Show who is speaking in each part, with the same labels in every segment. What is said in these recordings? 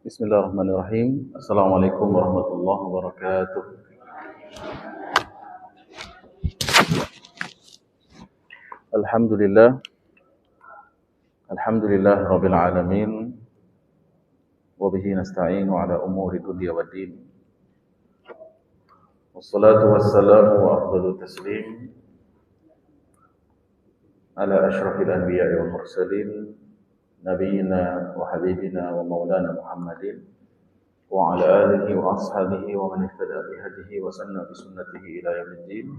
Speaker 1: Bismillahirrahmanirrahim. Assalamualaikum warahmatullahi wabarakatuh. Alhamdulillah. Alhamdulillah rabbil alamin. Wa bihi nasta'inu ala umuri dunya waddin. Wassalatu wassalamu wa afdalu taslim ala asyrafil anbiya'i wal mursalin nabiyina wa habibina wa maulana Muhammadin wa ala alihi wa ashabihi wa man ihtada bihadihi wa sanna bi sunnatihi ila yaumiddin.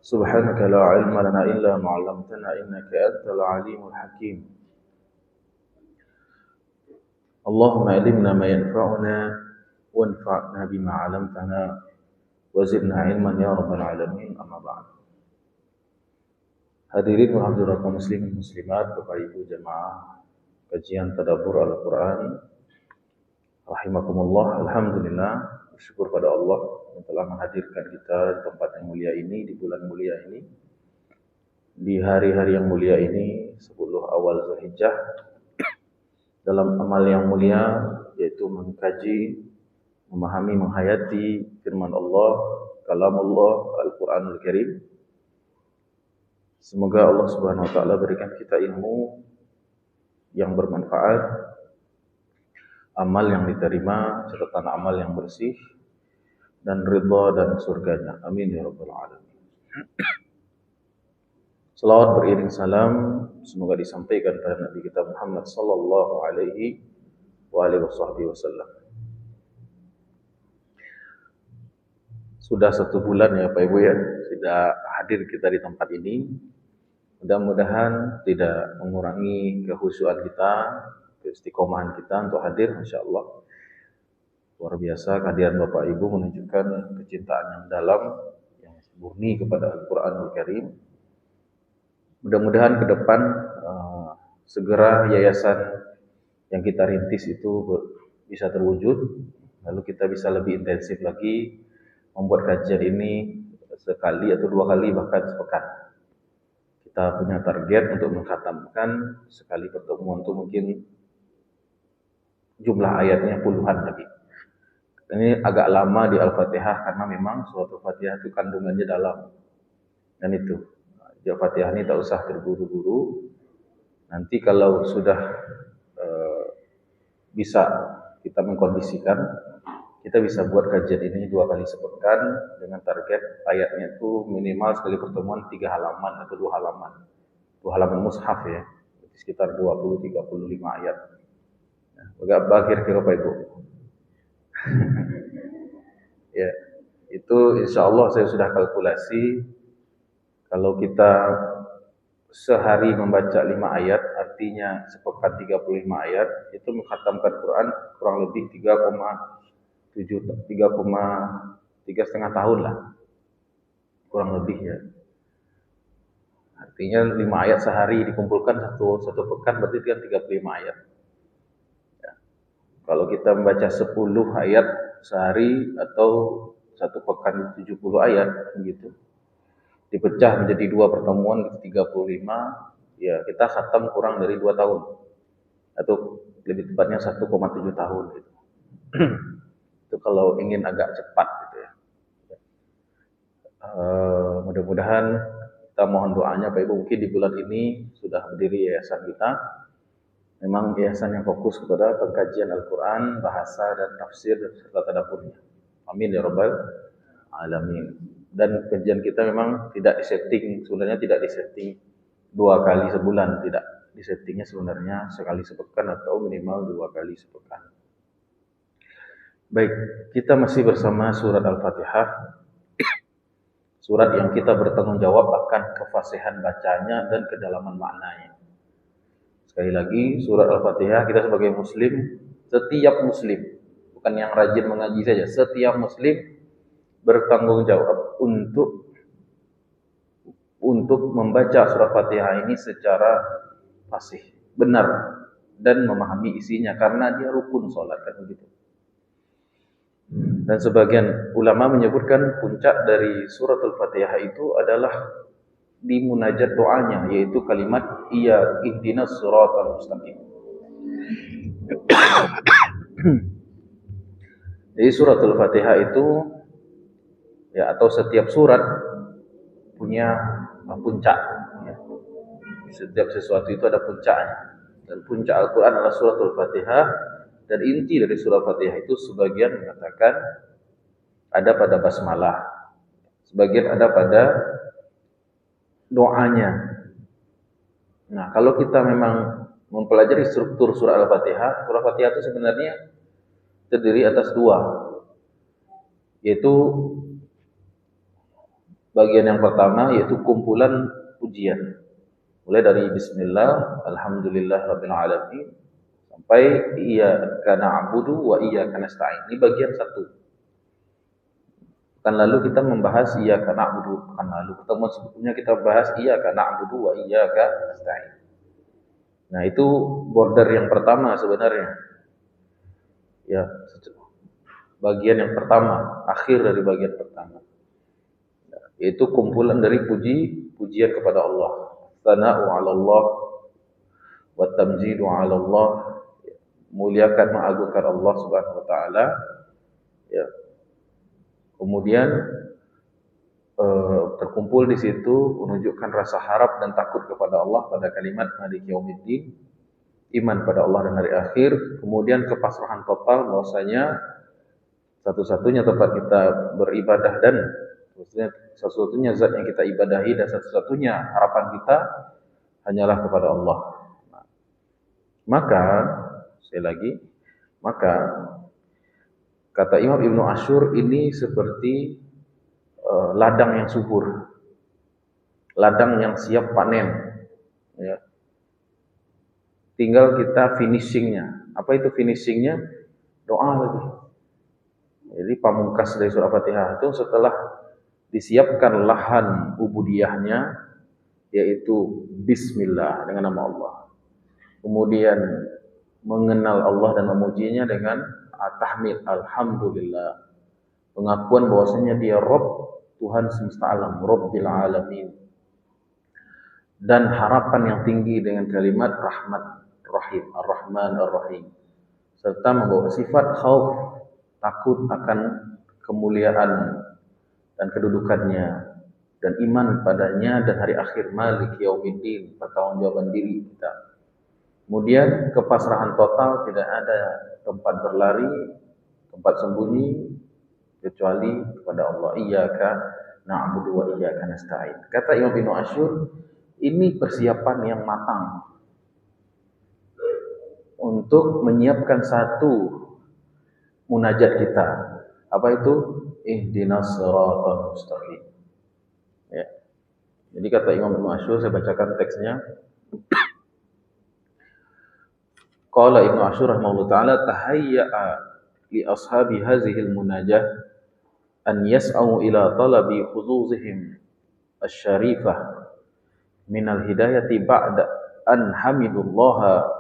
Speaker 1: Subhanaka la ilma lana illa ma 'allamtana innaka antal alimul hakim. Allahumma alimna ma yanfa'una wanfa'na bima 'allamtana wa zidna ilman ya rabbal alamin. Amma ba'd. Hadirin wa hadirat muslimin muslimat, Bapak Ibu jemaah kajian tadabbur Al-Qur'an rahimakumullah. Alhamdulillah, bersyukur pada Allah yang telah menghadirkan kita di tempat yang mulia ini, di bulan mulia ini, di hari-hari yang mulia ini, 10 awal Zulhijjah, dalam amal yang mulia, yaitu mengkaji, memahami, menghayati firman Allah, kalamullah, Al-Qur'anul Karim. Semoga Allah Subhanahu wa taala berikan kita ilmu yang bermanfaat, amal yang diterima, catatan amal yang bersih, dan ridha dan surganya. Amin ya rabbal alamin. Salawat beriring salam semoga disampaikan kepada Nabi kita Muhammad sallallahu alaihi wasallam. Sudah 1 bulan ya Pak Ibu ya, sudah hadir kita di tempat ini. Mudah-mudahan tidak mengurangi kehusuan kita, keistiqomahan kita untuk hadir, insyaallah. Luar biasa kehadiran Bapak Ibu menunjukkan kecintaan yang dalam, yang murni kepada Al-Qur'anul Karim. Mudah-mudahan ke depan segera yayasan yang kita rintis itu bisa terwujud, lalu kita bisa lebih intensif lagi membuat kajian ini sekali atau 2 kali bahkan sepekan. Kita punya target untuk mengkhatamkan sekali pertemuan itu mungkin jumlah ayatnya puluhan lagi. Ini agak lama di Al-Fatihah karena memang surat Al-Fatihah itu kandungannya dalam. Dan itu, di Al-Fatihah ini tak usah terburu-buru. Nanti kalau sudah bisa kita mengkondisikan, kita bisa buat kajian ini 2 kali sepekan dengan target ayatnya itu minimal sekali pertemuan 3 halaman atau 2 halaman. 2 halaman mushaf ya, sekitar 20-35 ayat. Agak kira-kira Pak Ibu. Ya, itu insya Allah saya sudah kalkulasi. Kalau kita sehari membaca 5 ayat, artinya sepekan 35 ayat, itu mengkhatamkan Quran kurang lebih 3,5 tahun lah, kurang lebih ya. Artinya 5 ayat sehari dikumpulkan satu pekan berarti kan 35 ayat. Ya. Kalau kita membaca 10 ayat sehari atau 1 pekan 70 ayat gitu, dipecah menjadi 2 pertemuan 35, ya kita khatam kurang dari 2 tahun atau lebih tepatnya 1,7 tahun gitu. Itu kalau ingin agak cepat gitu ya. Mudah-mudahan kita mohon doanya Pak Ibu, mungkin di bulan ini sudah berdiri yayasan kita. Memang yayasan yang fokus kepada pengkajian Al-Quran, bahasa dan tafsir serta tadaburnya. Amin ya rabbal alamin. Dan kajian kita memang tidak disetting, sebenarnya tidak disetting 2 kali sebulan, tidak. Disettingnya sebenarnya sekali sepekan atau minimal 2 kali sepekan. Baik, kita masih bersama surat Al-Fatihah. Surat yang kita bertanggung jawab akan kefasihan bacanya dan kedalaman maknanya. Sekali lagi, surat Al-Fatihah kita sebagai muslim, setiap muslim, bukan yang rajin mengaji saja, setiap muslim bertanggung jawab untuk membaca surat Fatihah ini secara fasih, benar, dan memahami isinya karena dia rukun sholat, kan begitu. Dan sebagian ulama menyebutkan puncak dari surat Al-Fatihah itu adalah di munajat doanya, yaitu kalimat iya ihdinas siratal mustaqim. Jadi surat Al-Fatihah itu ya, atau setiap surat punya puncak ya. Setiap sesuatu itu ada puncaknya, dan puncak Al-Quran adalah surat Al-Fatihah. Dan inti dari surat Fatihah itu sebagian mengatakan ada pada basmalah, sebagian ada pada doanya. Nah, kalau kita memang mempelajari struktur surah Al-Fatihah, surah Fatihah itu sebenarnya terdiri atas dua, yaitu bagian yang pertama yaitu kumpulan pujian, mulai dari Bismillah, Alhamdulillah Rabbil Alamin, sampai Iyyaka na'budu wa iyyaka nasta'in. Ini bagian satu. Kan lalu kita membahas Iyyaka na'budu, kan lalu pertemuan sebelumnya kita bahas Iyyaka na'budu wa iyyaka nasta'in. Nah, itu border yang pertama sebenarnya. Ya, bagian yang pertama, akhir dari bagian pertama. Yaitu kumpulan dari pujian kepada Allah. Tsana'u 'ala Allah wa tamjidu 'ala Allah. Muliakan, mengagungkan Allah Subhanahu wa taala. Ya. Kemudian terkumpul di situ menunjukkan rasa harap dan takut kepada Allah pada kalimat Maliki Yaumiddin, iman pada Allah dan hari akhir, kemudian kepasrahan total bahwasanya satu-satunya tempat kita beribadah dan satu-satunya zat yang kita ibadahi dan satu-satunya harapan kita hanyalah kepada Allah. Maka sekali lagi, maka kata Imam Ibnu Asyur ini seperti ladang yang subur, ladang yang siap panen. Ya. Tinggal kita finishingnya. Apa itu finishingnya? Doa lagi. Jadi pamungkas dari surah Fatihah itu setelah disiapkan lahan ubudiyahnya, yaitu Bismillah dengan nama Allah. Kemudian mengenal Allah dan memujinya dengan tahmid, Alhamdulillah. Pengakuan bahwasanya dia Rabb, Tuhan semesta alam, Rabbil Alamin. Dan harapan yang tinggi dengan kalimat Rahmat Rahim, Ar-Rahman Ar-Rahim. Serta membawa sifat khauf, takut akan kemuliaan dan kedudukannya, dan iman padanya dan hari akhir, Maliki Yaumiddin, pertanggungjawaban diri kita. Kemudian kepasrahan total, tidak ada tempat berlari, tempat sembunyi kecuali kepada Allah. Iyyaka na'budu wa iyyaka nasta'in. Kata Imam Ibnu Asyur, ini persiapan yang matang untuk menyiapkan satu munajat kita. Apa itu? Ihdinas siratal mustaqim. Ya. Jadi kata Imam Ibnu Asyur, saya bacakan teksnya. Qala Ibnu Asyur rahimahullah ta'ala, tahayya'a li ashabi hazihil munajah an yas'au ila talabi khuzuzihim asy-syarifah minal hidayati ba'da an hamidullaha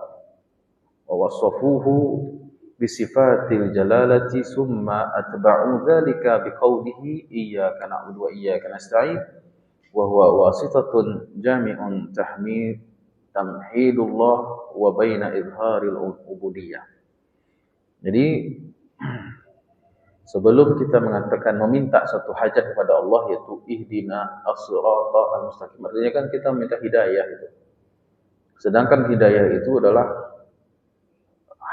Speaker 1: wa wasafuhu bisifatil jalalati summa atba'u dzalika biqaulihi iyyaka na'budu wa iyyaka nasta'in wa huwa wasitatun jami'un tamhidullah wa baina izharil ubudiyah. Jadi sebelum kita mengatakan meminta satu hajat kepada Allah, yaitu ihdina as-siratal mustaqim, artinya kan kita minta hidayah itu. Sedangkan hidayah itu adalah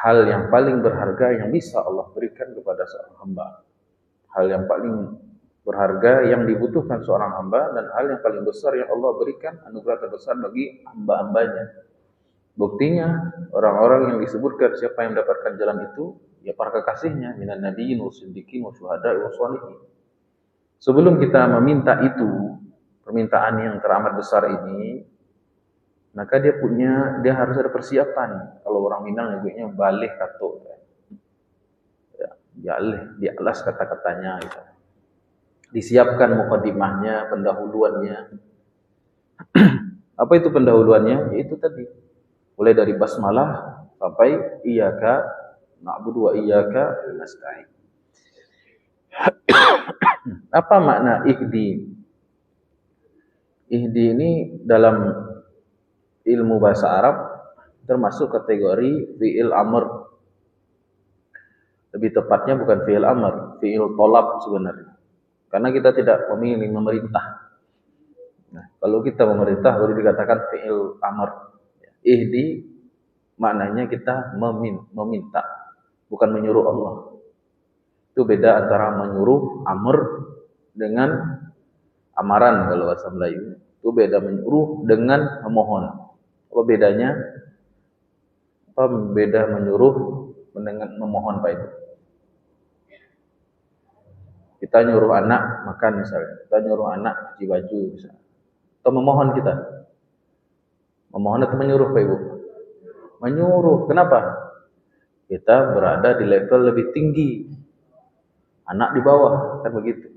Speaker 1: hal yang paling berharga yang bisa Allah berikan kepada seorang hamba. Hal yang paling berharga yang dibutuhkan seorang hamba, dan hal yang paling besar yang Allah berikan, anugerah terbesar bagi hamba-hambanya. Buktinya orang-orang yang disebutkan siapa yang mendapatkan jalan itu, ya para kekasihnya, minan nabiyyin wasiddiqin wasyuhada'i wassalihin. Sebelum kita meminta itu, permintaan yang teramat besar ini, maka dia harus ada persiapan. Kalau orang Minang nyebutnya balih kato. Ya, di alas kata-katanya gitu. Disiapkan mukadimahnya, pendahuluannya. Apa itu pendahuluannya? Yaitu tadi. Mulai dari basmalah sampai iyyaka na'budu wa iyyaka nasta'in. Apa makna ihdi? Ihdi ini dalam ilmu bahasa Arab termasuk kategori fi'il amr. Lebih tepatnya bukan fi'il amr, fi'il tolab sebenarnya. Karena kita tidak memilih memerintah. Nah, kalau kita memerintah baru dikatakan fi'il amr. Ihdi maknanya kita meminta, bukan menyuruh Allah. Itu beda antara menyuruh amr dengan amaran kalau bahasa Melayu. Itu beda menyuruh dengan memohon. Apa bedanya? Apa beda menyuruh dengan memohon Pak itu? Kita nyuruh anak makan misalnya, kita nyuruh anak cuci baju misalnya. Atau memohon kita. Memohon atau menyuruh Pak Ibu? Menyuruh. Kenapa? Kita berada di level lebih tinggi. Anak di bawah, kan begitu.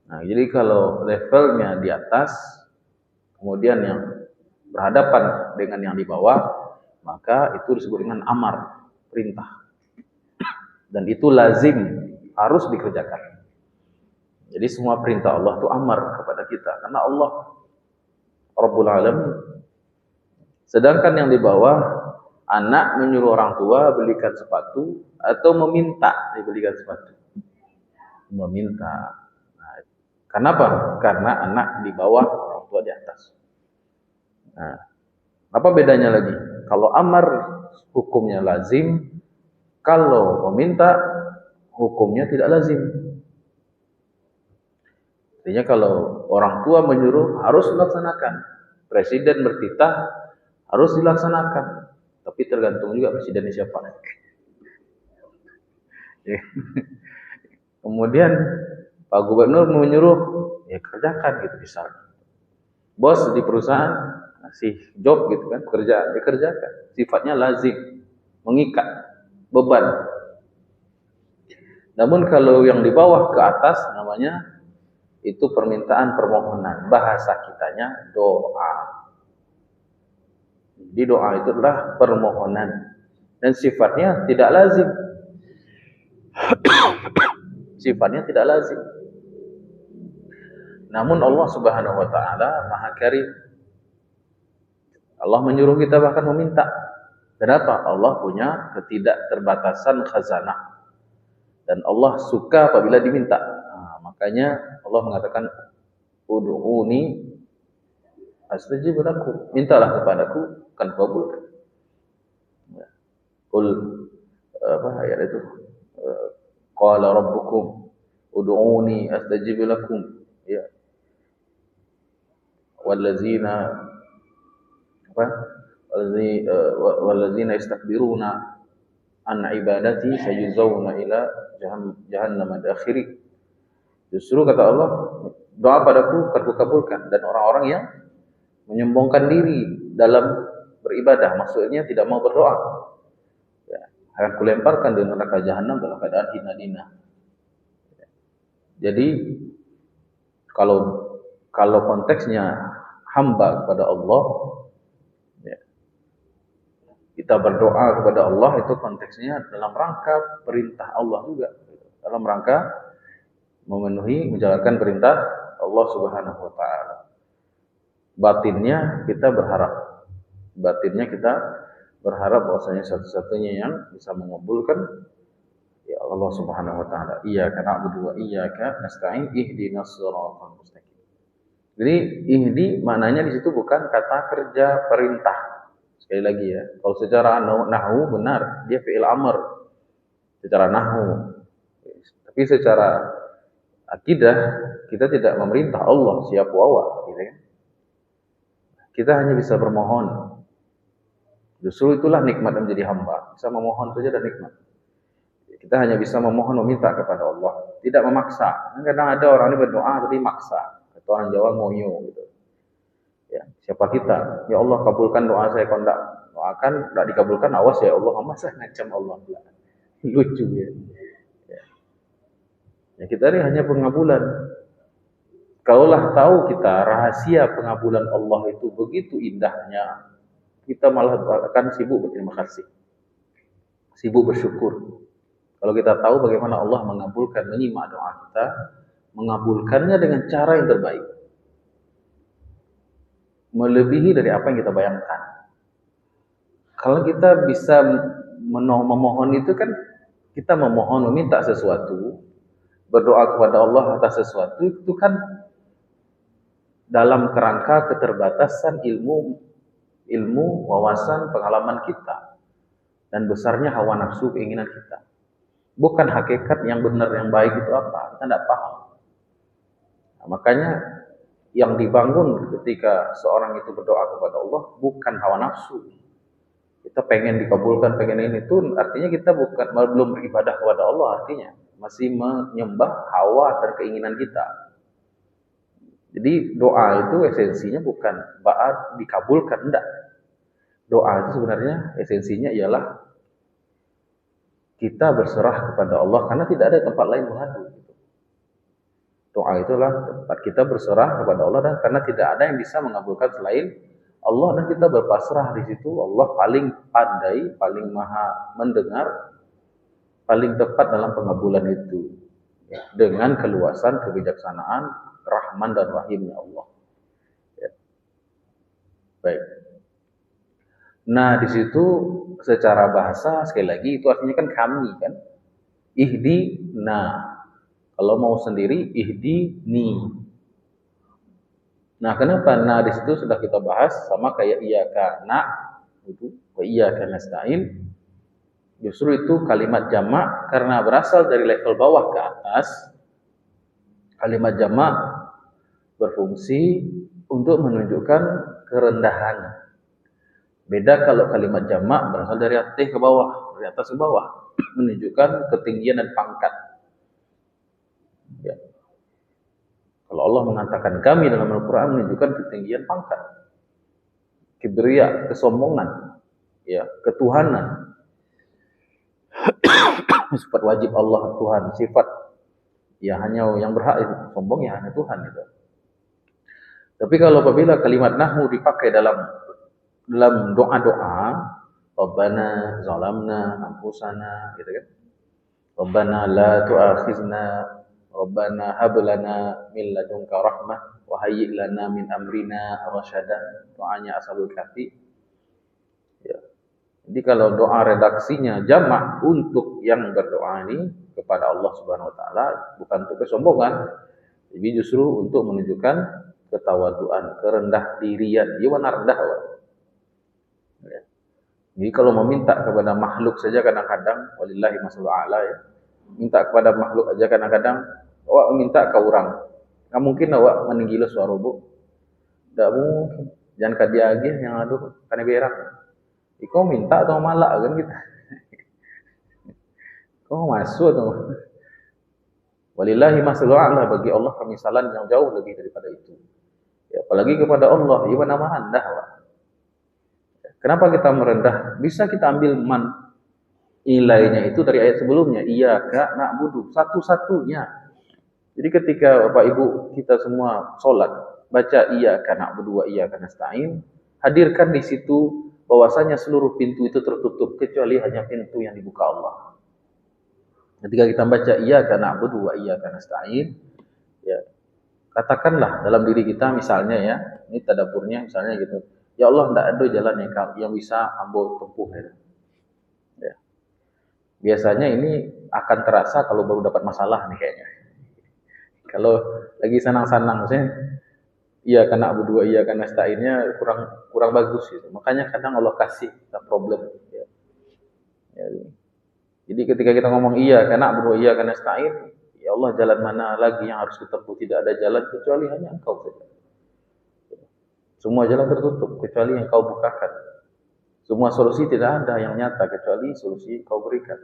Speaker 1: Nah, jadi kalau levelnya di atas, kemudian yang berhadapan dengan yang di bawah, maka itu disebut dengan amar, perintah. Dan itu lazim, harus dikerjakan. Jadi semua perintah Allah itu amar kepada kita, karena Allah Rabbul Alamin. Sedangkan yang di bawah, anak menyuruh orang tua belikan sepatu atau meminta dibelikan sepatu. Meminta. Nah, kenapa? Karena anak di bawah, orang tua di atas. Nah, apa bedanya lagi? Kalau amar hukumnya lazim, kalau meminta hukumnya tidak lazim. Artinya kalau orang tua menyuruh harus dilaksanakan. Presiden bertitah harus dilaksanakan. Tapi tergantung juga presidennya siapa. Kemudian Pak Gubernur menyuruh, ya kerjakan gitu misalnya. Bos di perusahaan ngasih job gitu kan, pekerjaan dikerjakan. Sifatnya lazim, mengikat, beban. Namun kalau yang di bawah ke atas namanya itu permintaan permohonan. Bahasa kitanya doa. Di doa itu adalah permohonan dan sifatnya tidak lazim. Sifatnya tidak lazim. Namun Allah Subhanahu wa taala Maha Karim. Allah menyuruh kita bahkan meminta. Kenapa? Allah punya ketidakterbatasan khazanah. Dan Allah suka apabila diminta. Nah, makanya Allah mengatakan ud'uni astajib lakum. Mintalah kepadaku, akan kabulkan. Qul apa ayat itu? Qala rabbukum ud'uni astajib lakum. Ya. Wallazina apa? Wallazina yastakbiruna an ibadati sayuzawna ila jahannam dakhiri. Justru kata Allah, doa padaku akan kukabulkan, dan orang-orang yang menyombongkan diri dalam beribadah, maksudnya tidak mau berdoa, ya, akan kulemparkan di neraka jahanam dalam keadaan hina dina. Jadi kalau konteksnya hamba kepada Allah, ya, kita berdoa kepada Allah itu konteksnya dalam rangka perintah Allah juga, dalam rangka menjalankan perintah Allah Subhanahu wa taala. Batinnya kita berharap bahwasanya satu-satunya yang bisa mengabulkan ya Allah Subhanahu wa taala. Iyyaka na'budu wa iyyaka nasta'in ihdinas shiratal mustaqim. Jadi ihdi maknanya di situ bukan kata kerja perintah. Sekali lagi ya, kalau secara nahwu benar dia fi'il amr secara nahwu. Tapi secara akidah kita tidak memerintah Allah siap wawa gitu kan. Kita hanya bisa bermohon. Justru itulah nikmat menjadi hamba. Bisa memohon saja dan nikmat. Kita hanya bisa memohon, meminta kepada Allah, tidak memaksa. Kadang ada orang ini berdoa tapi maksa. Kata orang Jawa ngoyo gitu. Ya, siapa kita? Ya Allah kabulkan doa saya, kalau tidak dikabulkan, awas ya Allah, masa ngacam Allah. Lucu ya. Ya kita ini hanya pengabulan. Kalaulah tahu kita rahasia pengabulan Allah itu begitu indahnya, kita malah akan sibuk berterima kasih, sibuk bersyukur. Kalau kita tahu bagaimana Allah mengabulkan, menyimak doa kita, mengabulkannya dengan cara yang terbaik, melebihi dari apa yang kita bayangkan. Kalau kita bisa memohon itu kan, kita memohon, meminta sesuatu, berdoa kepada Allah atas sesuatu, itu kan dalam kerangka keterbatasan ilmu, wawasan, pengalaman kita, dan besarnya hawa nafsu, keinginan kita. Bukan hakikat yang benar, yang baik itu apa, kita tidak paham. Nah, makanya yang dibangun ketika seorang itu berdoa kepada Allah bukan hawa nafsu. Kita pengen dikabulkan, pengen ini, itu artinya kita belum beribadah kepada Allah, artinya masih menyembah hawa dan keinginan kita. Jadi doa itu esensinya bukan baat dikabulkan, enggak. Doa itu sebenarnya esensinya ialah kita berserah kepada Allah, karena tidak ada tempat lain mengadu. Doa itulah tempat kita berserah kepada Allah, dan karena tidak ada yang bisa mengabulkan selain Allah, dan kita berpasrah di situ. Allah paling pandai, paling maha mendengar, paling tepat dalam pengabulan itu, ya, dengan keluasan, kebijaksanaan, Rahman dan Rahimnya Allah. Ya. Baik. Nah, di situ secara bahasa sekali lagi itu artinya kan kami kan. Ihdina. Kalau mau sendiri ihdini. Nah, kenapa? Nah, di situ sudah kita bahas sama kayak iyyaka itu, wa iyyaka nasta'in. Justru itu kalimat jamak karena berasal dari level bawah ke atas. Kalimat jamak berfungsi untuk menunjukkan kerendahan. Beda kalau kalimat jamak berasal dari atas ke bawah, dari atas ke bawah, menunjukkan ketinggian dan pangkat. Ya. Kalau Allah mengatakan kami dalam Al-Quran, menunjukkan ketinggian pangkat, kibriya, kesombongan, ya, ketuhanan. Sifat wajib Allah Tuhan, sifat ya hanya yang berhak sombong ya hanya Tuhan itu. Tapi kalau apabila kalimat nahwu dipakai dalam doa-doa, Rabbana zalamna anfusana, gitu kan. Rabbana la tu'akhizna, Rabbana hab lana min ladunka rahmah wa hayyi' lana min amrina rasyada. Doanya Ashabul Kahfi. Ya. Jadi kalau doa redaksinya jamak untuk yang berdoa ini kepada Allah Subhanahu wa taala, bukan untuk kesombongan, tapi justru untuk menunjukkan ketawaduan, kerendah dirian. Dia benar rendah. Ya. Jadi kalau meminta kepada makhluk saja kadang-kadang, walillahi masallu a'la ya, minta kepada makhluk aja kadang-kadang, awak minta ke orang, nggak mungkin awak meninggilah suara bu, tidak mungkin. Jangan kadia lagi yang aduh karena berang. Kau minta atau malak kan kita? Kau masuk atau? Walillahi masallu a'la, bagi Allah kemisalan yang jauh lebih daripada itu. Ya, apalagi kepada Allah, ia nama rendah. Kenapa kita merendah? Bisa kita ambil nilainya itu dari ayat sebelumnya, iyyaka na'budu, satu-satunya. Jadi ketika Bapak Ibu kita semua sholat, baca iyyaka na'budu wa iyyaka nasta'in, hadirkan di situ bahwasanya seluruh pintu itu tertutup kecuali hanya pintu yang dibuka Allah. Ketika kita baca iyyaka na'budu wa iyyaka nasta'in, ya, katakanlah dalam diri kita misalnya ya, ini tadaburnya misalnya gitu. Ya Allah, tidak ada jalan yang bisa ambo tempuh ya. Ya. Biasanya ini akan terasa kalau baru dapat masalah nih kayaknya. Kalau lagi senang-senang misalnya, iya karena Abu Dua, iya karena nasta'innya kurang bagus gitu. Makanya kadang Allah kasih kita problem. Ya. Ya. Jadi ketika kita ngomong iya karena Abu Dua, iya karena nasta'in, ya Allah, jalan mana lagi yang harus ditempuh? Tidak ada jalan kecuali hanya Engkau saja. Semua jalan tertutup kecuali yang Kau bukakan. Semua solusi tidak ada yang nyata kecuali solusi Kau berikan.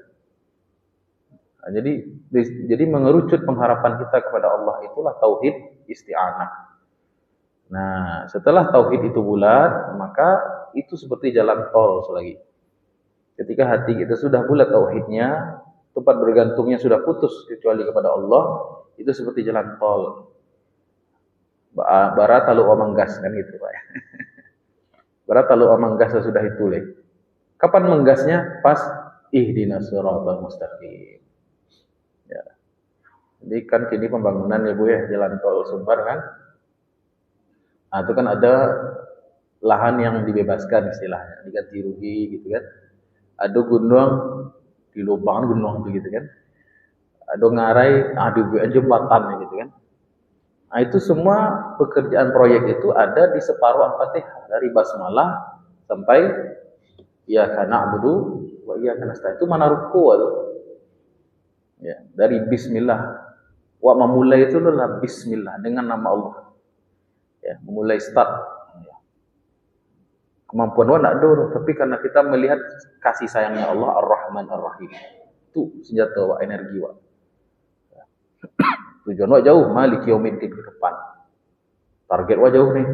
Speaker 1: Nah, jadi mengerucut pengharapan kita kepada Allah itulah tauhid isti'anah. Nah, setelah tauhid itu bulat, maka itu seperti jalan tol selagi. Ketika hati kita sudah bulat tauhidnya, tempat bergantungnya sudah putus kecuali kepada Allah, itu seperti jalan tol. Barat lalu omanggas kan gitu Pak. Barat lalu omanggas sudah itu leh. Kapan menggasnya? Pas ihdinas siratal mustaqim. Ya. Jadi kan kini pembangunan ya Bu ya, jalan tol Sumbar kan. Nah, itu kan ada lahan yang dibebaskan istilahnya, diganti rugi gitu kan. Ada gunung di lubang gunung begitu kan. Ada ngarai, ada jembatan gitu kan. Nah, itu semua pekerjaan proyek itu ada di separuh Al-Fatihah dari basmalah sampai iyyaka na'budu wa iyyaka nasta'in. Itu mana ruku itu. Ya, dari bismillah. Wa memulai itu adalah bismillah dengan nama Allah. Ya, memulai start. Kemampuan wa nak ada, tapi karena kita melihat kasih sayangnya Allah Ar-Rahman Ar-Rahim. Itu senjata wa energi wa. Tujuan wa jauh, Maliki Yaumiddin ke depan. Target wa jauh nih.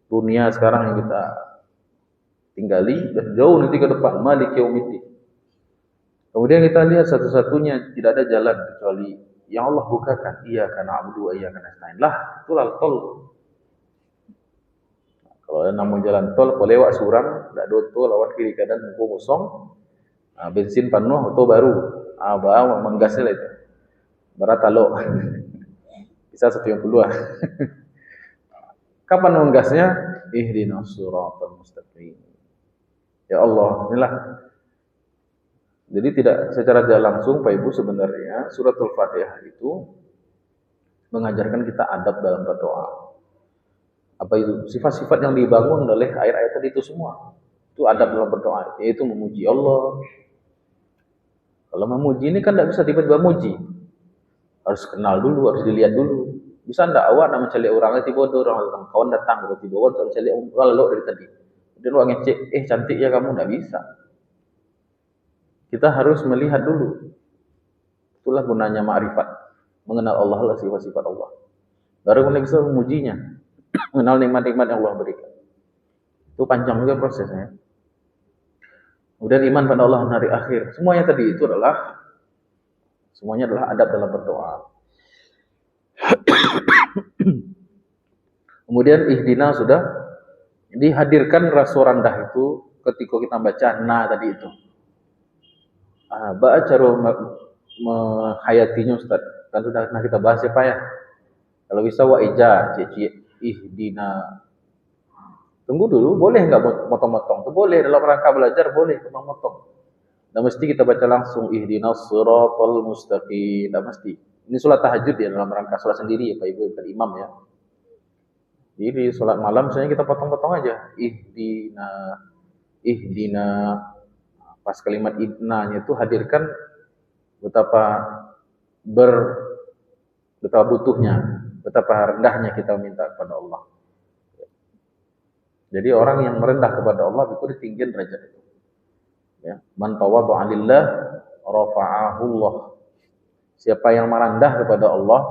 Speaker 1: Dunia sekarang yang kita tinggali dan jauh nanti ke depan, Maliki Yaumiddin. Kemudian kita lihat satu-satunya tidak ada jalan kecuali yang Allah bukakan. Iyyaka na'budu wa iyyaka nasta'in. Lah, itulah tol. Kalau namun jalan tol, kalau lewat surang, tidak ada tol, lawan kiri kanan mumpung kosong, bensin penuh, atau baru, bawa menggasnya lah itu. Berat talo, bisa 150 lah. Kapan menggasnya? Ihdinas siratal mustaqim. Ya Allah, inilah. Jadi tidak secara langsung Pak Ibu sebenarnya suratul Fatihah itu mengajarkan kita adab dalam berdoa. Apa itu? Sifat-sifat yang dibangun oleh ayat-ayat tadi itu semua. Itu adab dalam berdoa, yaitu memuji Allah. Kalau memuji ini kan tidak bisa tiba-tiba muji. Harus kenal dulu, harus dilihat dulu. Bisa ndak awak nak mencari orang tiba-tiba orang kawan datang tiba-tiba awak mencari orang lalu dari tadi. Kemudian orang ngecek, cantik ya kamu, ndak bisa. Kita harus melihat dulu. Itulah gunanya ma'rifat. Mengenal Allah, sifat-sifat Allah. Baru kita bisa memujinya. Mengenal nikmat-nikmat yang Allah berikan. Itu panjang juga prosesnya. Kemudian iman pada Allah hari akhir. Semuanya tadi itu adalah adab dalam berdoa. Kemudian ihdina sudah dihadirkan rasa rendah itu ketika kita baca tadi itu. Baca cara menghayatinya Ustaz. Kan sudah pernah kita bahas ya Pak ya. Kalau bisa wa ija, ihdina. Tunggu dulu, boleh nggak motong-motong? Itu boleh, dalam rangka belajar boleh motong-motong. Tidak mesti kita baca langsung ihdinas siratal mustaqim, tidak mesti. Ini sholat tahajud ya, dalam rangka sholat sendiri ya Pak Ibu, bukan imam ya. Jadi sholat malam misalnya kita potong-potong aja. Ihdina. Pas kalimat idnanya itu hadirkan betapa butuhnya, betapa rendahnya kita minta kepada Allah. Jadi orang yang merendah kepada Allah itu ditinggikan derajat itu. Ya, man tawaddu'a lillah rafa'ahu Allah. Siapa yang merendah kepada Allah,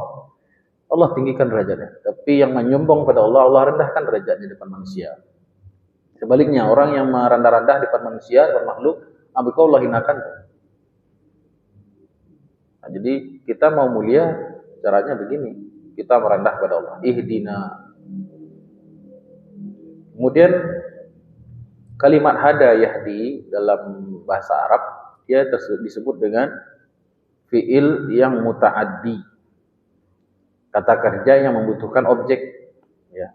Speaker 1: Allah tinggikan derajatnya. Tapi yang menyombong pada Allah, Allah rendahkan derajatnya di depan manusia. Sebaliknya, orang yang merendah-rendah di depan manusia, di depan makhluk, Allah hinakan. Nah, jadi kita mau mulia, caranya begini. Kita merendah pada Allah. Ihdina. Kemudian kalimat hada yahdi dalam bahasa Arab dia disebut dengan fiil yang muta'addi. Kata kerja yang membutuhkan objek ya.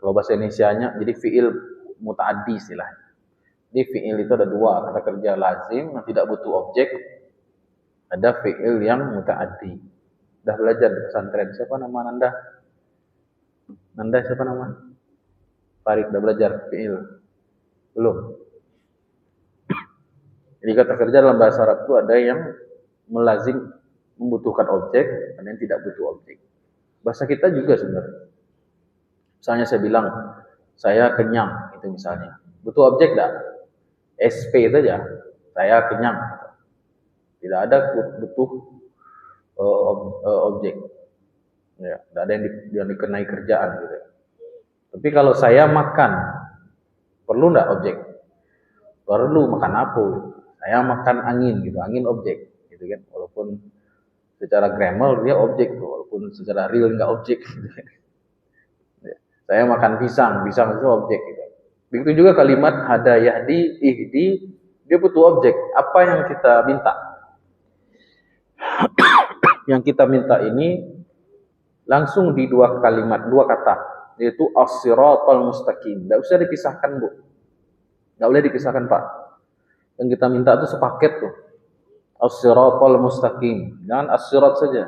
Speaker 1: Kalau bahasa Indonesianya jadi fiil muta'addi istilahnya. Jadi fiil itu ada dua, kata kerja lazim yang tidak butuh objek. Ada fiil yang muta'addi. Sudah belajar di pesantren. Siapa nama Nanda? Nanda siapa nama? Farid, sudah belajar fiil? Belum. Jadi kata kerja dalam bahasa Arab itu ada yang melazim membutuhkan objek, ada yang tidak butuh objek. Bahasa kita juga sebenarnya. Misalnya saya bilang, saya kenyang, itu misalnya. Butuh objek enggak? SP saja, saya kenyang. Tidak ada butuh objek. Ya, tidak ada yang dikenai kerjaan gitu. Tapi kalau saya makan, perlu nggak objek? Perlu. Makan apa? Saya makan angin gitu, angin objek, gitu kan? Walaupun secara grammar dia objek tuh, walaupun secara real nggak objek. Gitu kan? Saya makan pisang, pisang itu objek. Gitu. Begitu juga kalimat hada, yahdi, ihdi, dia butuh objek. Apa yang kita minta? Yang kita minta ini langsung di dua kalimat, dua kata, yaitu as-siratal mustaqim. Tidak usah dipisahkan, Bu. Tidak boleh dipisahkan, Pak. Yang kita minta itu sepaket tuh. As-siratal mustaqim. Jangan as-sirat saja.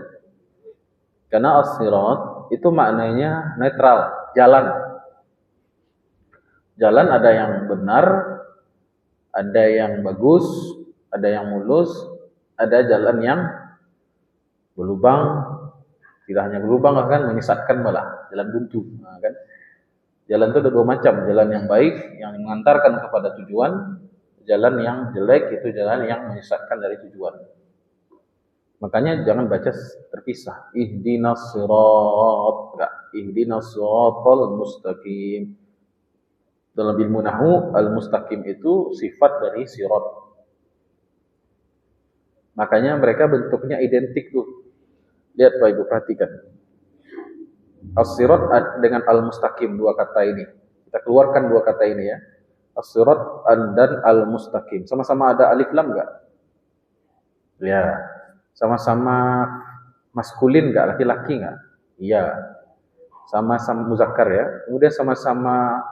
Speaker 1: Karena as-sirat itu maknanya netral, jalan. Jalan ada yang benar, ada yang bagus, ada yang mulus, ada jalan yang berlubang, tidak hanya berlubang kan, menyesatkan malah, jalan buntu. Nah, kan? Jalan itu ada dua macam, jalan yang baik yang mengantarkan kepada tujuan, jalan yang jelek itu jalan yang menyesatkan dari tujuan. Makanya jangan baca terpisah. Ihdinas sirat, enggak, ihdinas siratal mustaqim. Dalam ilmu nahwu, al-mustaqim itu sifat dari sirat. Makanya mereka bentuknya identik tuh. Lihat Pak Ibu, perhatikan. As-sirat dengan al-mustaqim, dua kata ini. Kita keluarkan dua kata ini ya. As-sirat dan al-mustaqim. Sama-sama ada alif lam enggak? Ya. Sama-sama maskulin enggak? Laki-laki enggak? Iya. Sama-sama muzakkar ya. Kemudian sama-sama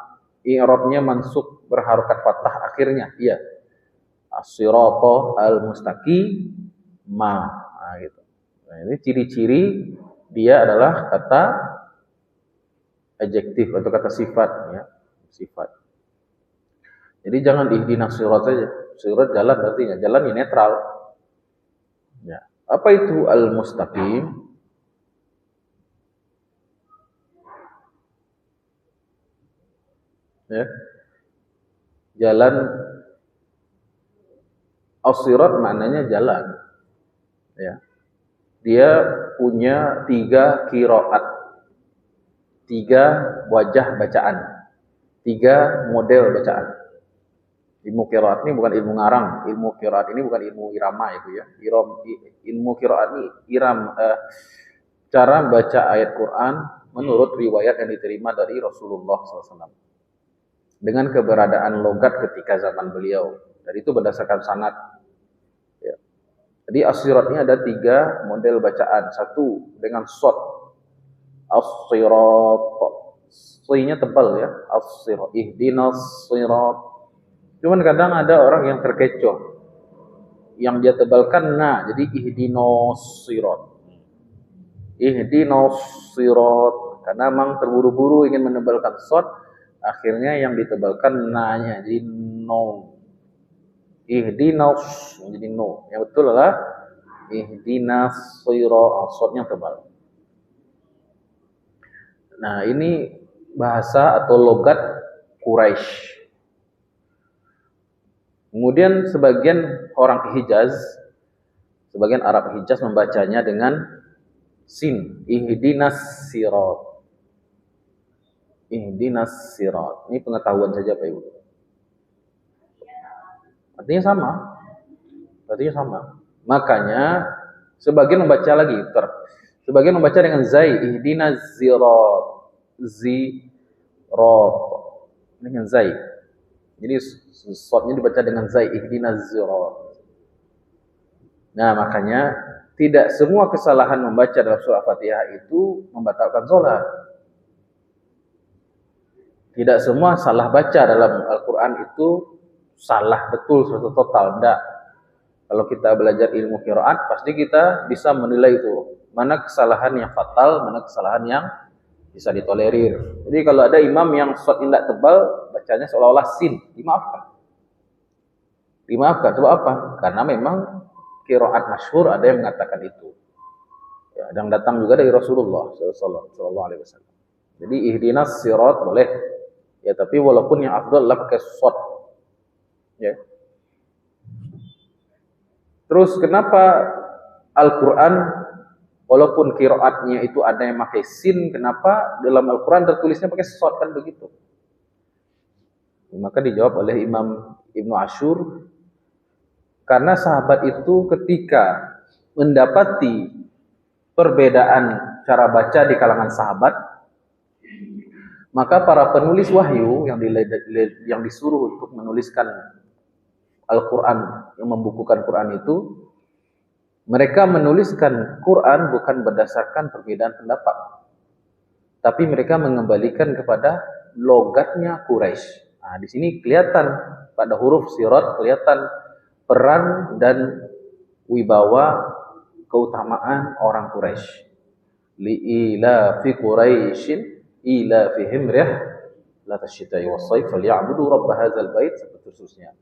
Speaker 1: i'rabnya mansub berharokat fathah akhirnya. Iya. As-sirata al-mustaqim ma. Nah, gitu. Nah, ini ciri-ciri dia adalah kata adjektif atau kata sifat ya, sifat. Jadi jangan ihdinas sirat saja. Sirat jalan artinya jalan yang netral. Ya. Apa itu al-mustaqim? Ya. Jalan as-sirat maknanya jalan. Ya. Dia punya 3 qiraat. 3 wajah bacaan. 3 model bacaan. Ilmu qiraat ini bukan ilmu ngarang, ilmu qiraat ini bukan ilmu irama itu ya. Ilmu qiraat ini cara baca ayat Quran menurut riwayat yang diterima dari Rasulullah SAW. Dengan keberadaan logat ketika zaman beliau. Dan itu berdasarkan sanad. Ya. Jadi as-sirat ini ada 3 model bacaan. Satu dengan shad. As-sirat. S-nya tebal ya. As-sirat. Ihdinas sirat. Cuman kadang ada orang yang terkecoh. Yang dia tebalkan na. Jadi ihdinas sirat. Ihdinas sirat. Karena memang terburu-buru ingin menebalkan shad. Akhirnya yang ditebalkan na-nya. Jadi no. Ihdinas jadi no. Yang betul adalah ihdinas sirat, shadnya tebal. Nah, ini bahasa atau logat Quraisy. Kemudian sebagian orang Hijaz, sebagian Arab Hijaz membacanya dengan sin, ihdinas sirat. Ihdinas sirat. Ini pengetahuan saja Pak Ibu. Artinya sama. Artinya sama. Makanya sebagian membaca lagi, sebagian membaca dengan zai, ihdinas sirat. Zirat. Dengan zai. Jadi shadnya dibaca dengan zai, ihdinas sirat. Nah, makanya tidak semua kesalahan membaca dalam surah Fatihah itu membatalkan sholat. Tidak semua salah baca dalam Al-Quran itu salah betul 100% total. Tidak. Kalau kita belajar ilmu qiraat, pasti kita bisa menilai itu. Mana kesalahan yang fatal, mana kesalahan yang bisa ditolerir. Jadi kalau ada imam yang shad tidak tebal, bacanya seolah-olah sin, dimaafkan. Dimaafkan. Sebab apa? Karena memang qiraat masyhur ada yang mengatakan itu. Ya, dan datang juga dari Rasulullah sallallahu alaihi wasallam. Jadi ihdinas sirat boleh. Ya, tapi walaupun yang afdal adalah pakai shad. Ya. Terus kenapa Al-Qur'an Walaupun qiraatnya itu ada yang pakai sin, kenapa dalam Al-Quran tertulisnya pakai shad, kan begitu? Maka dijawab oleh Imam Ibnu Ashur, karena sahabat itu ketika mendapati perbedaan cara baca di kalangan sahabat, maka para penulis wahyu yang disuruh untuk menuliskan Al-Quran, yang membukukan Quran itu, mereka menuliskan Quran bukan berdasarkan perbedaan pendapat, tapi mereka mengembalikan kepada logatnya Quraisy. Nah, di sini kelihatan pada huruf sirat, kelihatan peran dan wibawa keutamaan orang Quraisy. Li'ilafi Quraisyin ilafihim rihlatas syita'i was-shaif falyabudu rabb hadzal bait, seterusnya.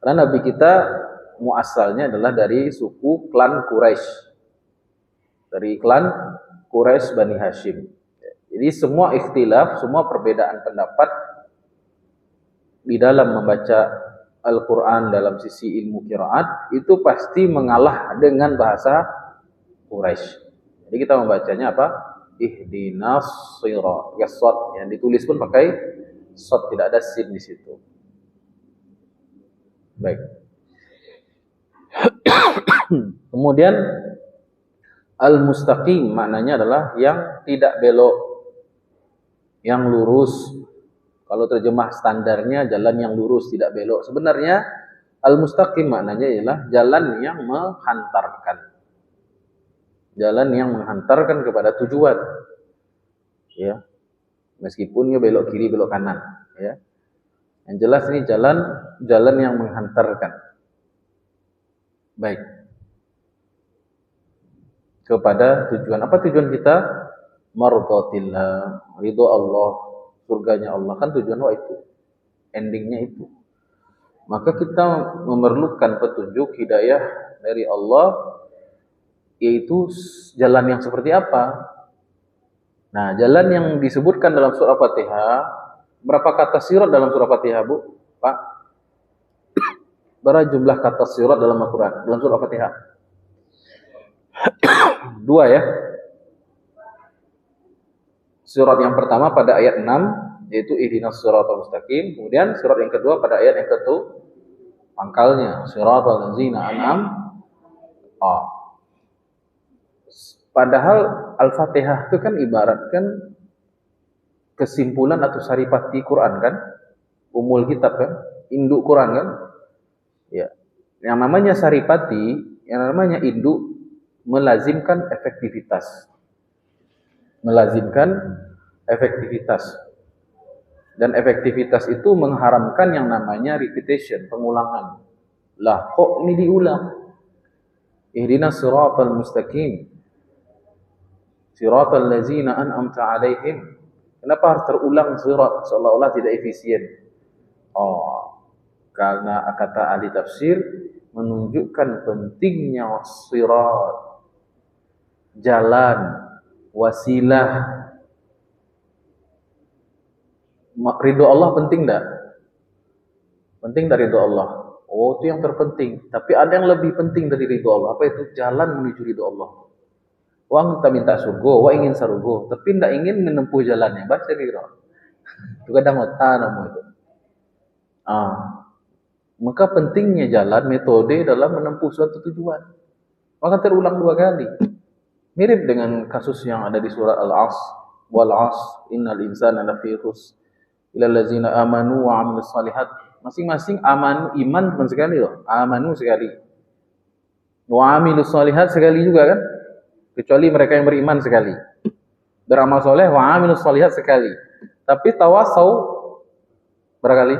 Speaker 1: Karena nabi kita muasalnya adalah dari suku klan Quraisy. Dari klan Quraisy Bani Hashim. Jadi semua ikhtilaf, semua perbedaan pendapat di dalam membaca Al-Quran dalam sisi ilmu qiraat itu pasti mengalah dengan bahasa Quraisy. Jadi kita membacanya apa? Ihdinas shirat, ya shad, yang ditulis pun pakai shad, tidak ada sin di situ. Baik. Kemudian al-mustaqim maknanya adalah yang tidak belok, yang lurus. Kalau terjemah standarnya jalan yang lurus tidak belok. Sebenarnya al-mustaqim maknanya ialah jalan yang menghantarkan. Jalan yang menghantarkan kepada tujuan. Ya. Meskipun dia belok kiri, belok kanan, ya. Yang jelas ini jalan yang menghantarkan. Baik. Kepada tujuan. Apa tujuan kita? Mardhatillah, ridho Allah, surganya Allah, kan tujuan itu, endingnya itu. Maka kita memerlukan petunjuk hidayah dari Allah, yaitu jalan yang seperti apa. Nah, jalan yang disebutkan dalam surah Fatihah, berapa kata sirat dalam surah Fatihah, Bu? Pak? Berapa jumlah kata sirat dalam Al-Quran, dalam surah Fatihah? 2 ya. Surat yang pertama pada ayat 6 yaitu ihdinas siratal mustaqim, kemudian surat yang kedua pada ayat yang ke-7 pangkalnya siratal ladzina an'amta. Padahal Al-Fatihah itu kan ibaratkan kesimpulan atau saripati Quran kan, umul kitab kan, induk Quran kan. Ya. Yang namanya saripati, yang namanya induk melazimkan efektivitas. Dan efektivitas itu mengharamkan yang namanya repetition, pengulangan. Lah kok ini diulang? Ihdinas siratal mustaqim, siratal ladzina an'amta 'alaihim. Kenapa harus terulang sirat, seolah-olah tidak efisien? Karena kata ahli tafsir menunjukkan pentingnya sirat, jalan, wasilah. Ridho Allah penting enggak? Penting dari ridho Allah. Oh, itu yang terpenting. Tapi ada yang lebih penting dari ridho Allah. Apa itu? Jalan menuju ridho Allah. Wang kita minta surga, wa ingin surga, tapi enggak ingin menempuh jalannya. Baca ridho. Itu kadang otak nama itu. Maka pentingnya jalan, metode dalam menempuh suatu tujuan. Maka terulang 2 kali. Mirip dengan kasus yang ada di surat Al-Asr. Wal 'asr innal insana lafi khusr illa allazina amanu wa 'amilus shalihat. Masing-masing iman bukan sekali loh. Amanu sekali. Wa 'amilus shalihat sekali juga kan? Kecuali mereka yang beriman sekali. Beramal soleh wa 'amilus shalihat sekali. Tapi tawasau berapa kali?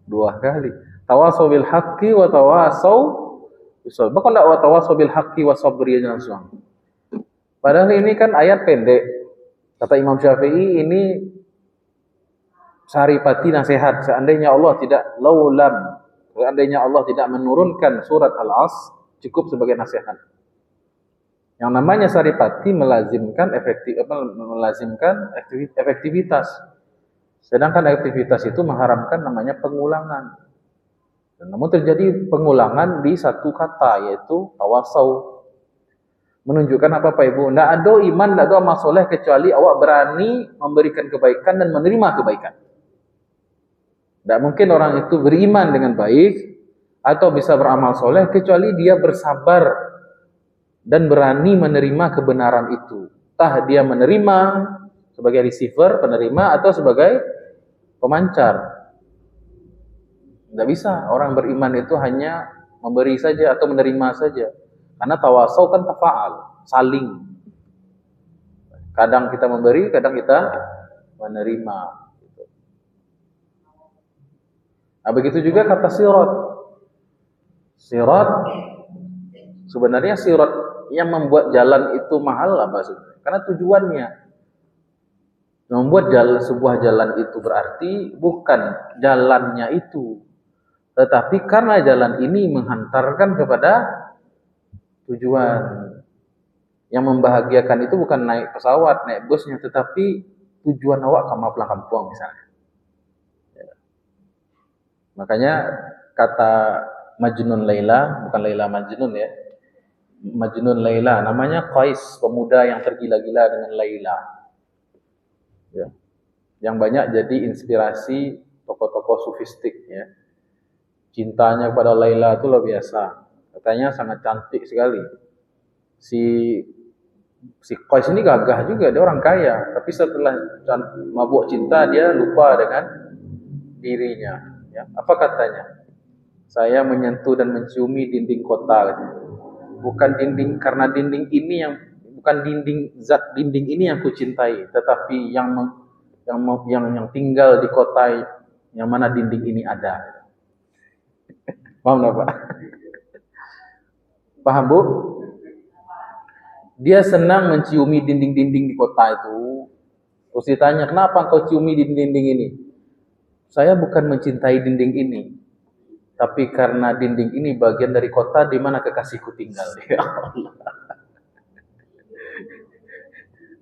Speaker 1: 2 kali. Tawasau bil haqqi wa tawasau bis sabr. Bahkan enggak wa tawasau bil haqqi wa sabri langsung. Padahal ini kan ayat pendek. Kata Imam Syafi'i ini saripati nasihat. Seandainya Allah tidak menurunkan surat Al-Asr, cukup sebagai nasihat. Yang namanya saripati melazimkan efektivitas. Sedangkan aktivitas itu mengharamkan namanya pengulangan. Dan namun terjadi pengulangan di satu kata, yaitu tawasau. Menunjukkan apa Pak Ibu? Tidak ada iman, tidak ada amal soleh kecuali awak berani memberikan kebaikan dan menerima kebaikan. Tidak mungkin orang itu beriman dengan baik atau bisa beramal soleh kecuali dia bersabar dan berani menerima kebenaran itu. Entah dia menerima sebagai receiver, penerima, atau sebagai pemancar. Tidak bisa orang beriman itu hanya memberi saja atau menerima saja. Karena tawasau kan tafa'al, saling. Kadang kita memberi, kadang kita menerima. Nah, begitu juga kata sirat. Sirat, sebenarnya sirat yang membuat jalan itu mahal apa sebenarnya? Karena tujuannya. Membuat sebuah jalan itu berarti bukan jalannya itu. Tetapi karena jalan ini menghantarkan kepada tujuan. Yang membahagiakan itu bukan naik pesawat, naik busnya, tetapi tujuan awak ke pulang kampung misalnya. Ya. Makanya kata Majnun Laila, bukan Laila Majnun ya. Majnun Laila, namanya Qais, pemuda yang tergila-gila dengan Laila. Ya. Yang banyak jadi inspirasi tokoh-tokoh sufistik ya. Cintanya kepada Laila itu luar biasa. Katanya sangat cantik sekali. Si Qais ini gagah juga, dia orang kaya, tapi setelah mabuk cinta dia lupa dengan dirinya. Ya. Apa katanya? Saya menyentuh dan menciumi dinding kota. Bukan dinding karena dinding ini yang bukan zat dinding ini yang kucintai, tetapi yang tinggal di kota yang mana dinding ini ada. Paham enggak, Pak? Paham, Bu? Dia senang menciumi dinding-dinding di kota itu. Terus ditanya, kenapa kau ciumi dinding-dinding ini? Saya bukan mencintai dinding ini, tapi karena dinding ini bagian dari kota di mana kekasihku tinggal. Ya Allah.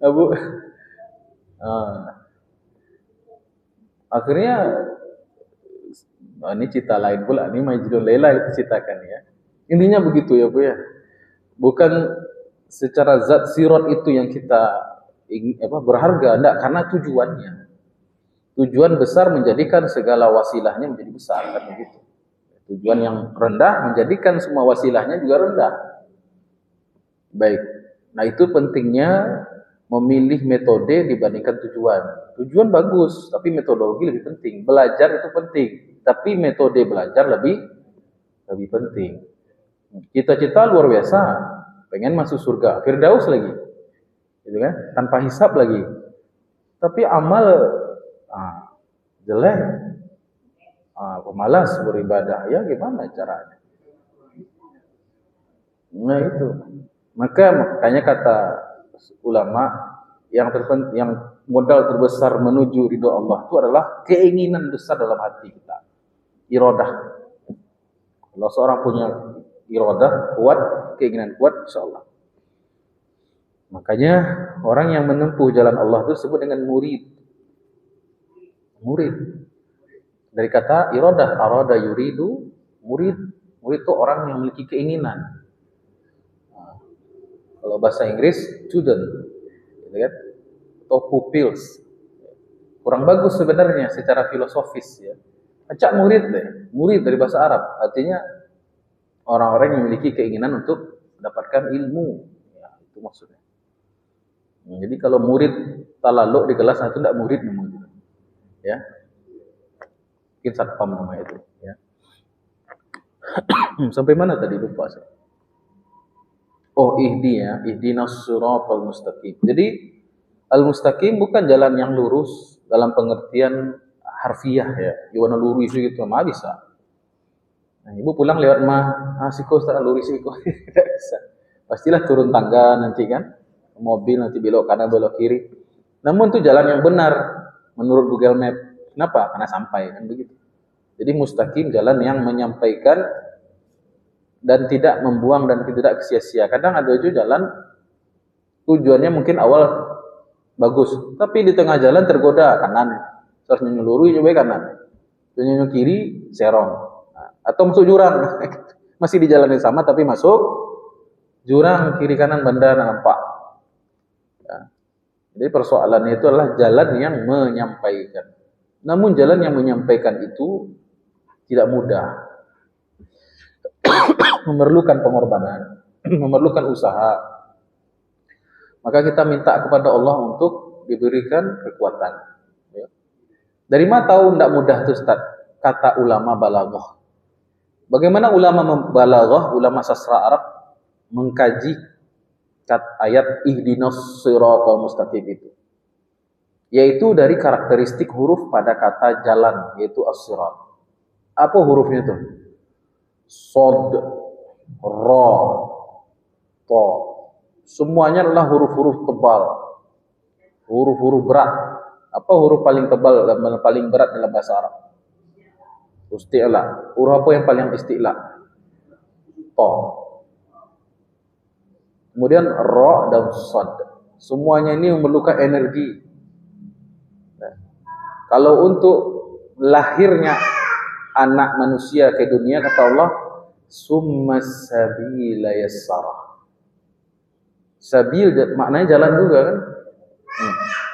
Speaker 1: Bu. Akhirnya, ini cerita lain pula. Ini Majnun Laila itu ceritakan ya. Intinya begitu ya Bu ya. Bukan secara zat sirat itu yang kita berharga, enggak, karena tujuannya. Tujuan besar menjadikan segala wasilahnya menjadi besar, kan begitu. Tujuan yang rendah menjadikan semua wasilahnya juga rendah. Baik. Nah, itu pentingnya memilih metode dibandingkan tujuan. Tujuan bagus, tapi metodologi lebih penting. Belajar itu penting, tapi metode belajar lebih penting. Cita-cita luar biasa. Pengen masuk surga, Firdaus lagi, gitu kan? Tanpa hisab lagi. Tapi amal jelek, pemalas beribadah, ya gimana caranya? Nah itu, makanya kata ulama yang modal terbesar menuju ridho Allah itu adalah keinginan besar dalam hati kita, iradah. Kalau seorang punya iradah kuat, keinginan kuat, insyaallah. Makanya orang yang menempuh jalan Allah itu disebut dengan murid. Murid. Dari kata iradah, arada yuridu, murid. Murid itu orang yang memiliki keinginan. Kalau bahasa Inggris, student, gitu kan? Atau pupils. Kurang bagus sebenarnya secara filosofis ya. Acak murid deh. Murid dari bahasa Arab, artinya orang-orang yang memiliki keinginan untuk mendapatkan ilmu, ya, itu maksudnya. Jadi kalau murid talaluk di kelas itu tidak murid namanya, ya. Mungkin satpam namanya itu, ya. Sampai mana tadi lupa saya. Oh, ihdinas siratal mustaqim. Jadi al-mustaqim bukan jalan yang lurus dalam pengertian harfiah ya. Gimana lurus gitu mah bisa. Nah, ibu pulang lewat siko setelah lurus siko. Tidak bisa. Pastilah turun tangga nanti kan. Mobil nanti belok kanan belok kiri. Namun itu jalan yang benar menurut Google Map. Kenapa? Karena sampai kan begitu. Jadi mustaqim jalan yang menyampaikan dan tidak membuang dan tidak sia-sia. Kadang ada juga jalan tujuannya mungkin awal bagus, tapi di tengah jalan tergoda kanan. Terus nyelurui coba kanan. Nyelurui kiri serong. Atau masuk jurang. Masih di jalan yang sama tapi masuk Jurang kiri kanan benda nampak. Ya. Jadi persoalannya itu adalah jalan yang menyampaikan. Namun jalan yang menyampaikan itu tidak mudah. Memerlukan pengorbanan, memerlukan usaha. Maka kita minta kepada Allah untuk diberikan kekuatan. Ya. Dari mana tahu tidak mudah itu Ustaz? Kata ulama balaghah. Bagaimana ulama balaghah, ulama sastra Arab mengkaji ayat ihdinas siratal mustaqim itu? Yaitu dari karakteristik huruf pada kata jalan, yaitu as-sirat. Apa hurufnya itu? Sod, Ra, To. Semuanya adalah huruf-huruf tebal, huruf-huruf berat. Apa huruf paling tebal dan paling berat dalam bahasa Arab? Isti'la. Huruf apa yang paling isti'la? To. Kemudian Ra dan Sad. Semuanya ini memerlukan energi. Nah, kalau untuk lahirnya anak manusia ke dunia, kata Allah, summas sabila yassara. Sabil maknanya jalan juga kan.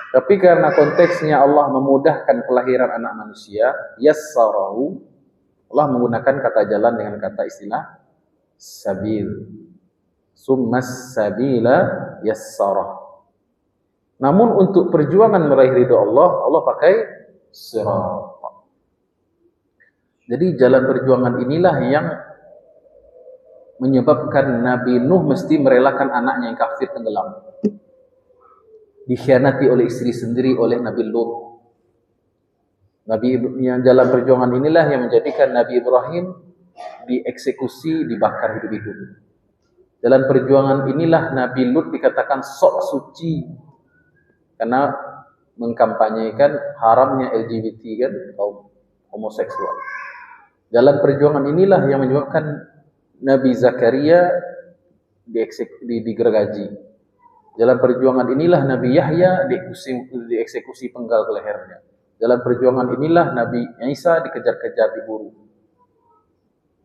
Speaker 1: Tapi karena konteksnya Allah memudahkan kelahiran anak manusia, yassarahu, Allah menggunakan kata jalan dengan kata istilah sabil. Summas sabila yassara. Namun untuk perjuangan meraih ridho Allah, Allah pakai sirat. Jadi jalan perjuangan inilah yang menyebabkan Nabi Nuh mesti merelakan anaknya yang kafir tenggelam. Dikhianati oleh istri sendiri, oleh Nabi Lut. Nabi yang jalan perjuangan inilah yang menjadikan Nabi Ibrahim dieksekusi, dibakar hidup-hidup. Jalan perjuangan inilah Nabi Lut dikatakan sok suci karena mengkampanyekan haramnya LGBT kan, kaum homoseksual. Jalan perjuangan inilah yang menyebabkan Nabi Zakaria digergaji. Jalan perjuangan inilah Nabi Yahya dieksekusi penggal ke lehernya. Jalan perjuangan inilah Nabi Isa dikejar-kejar diburu.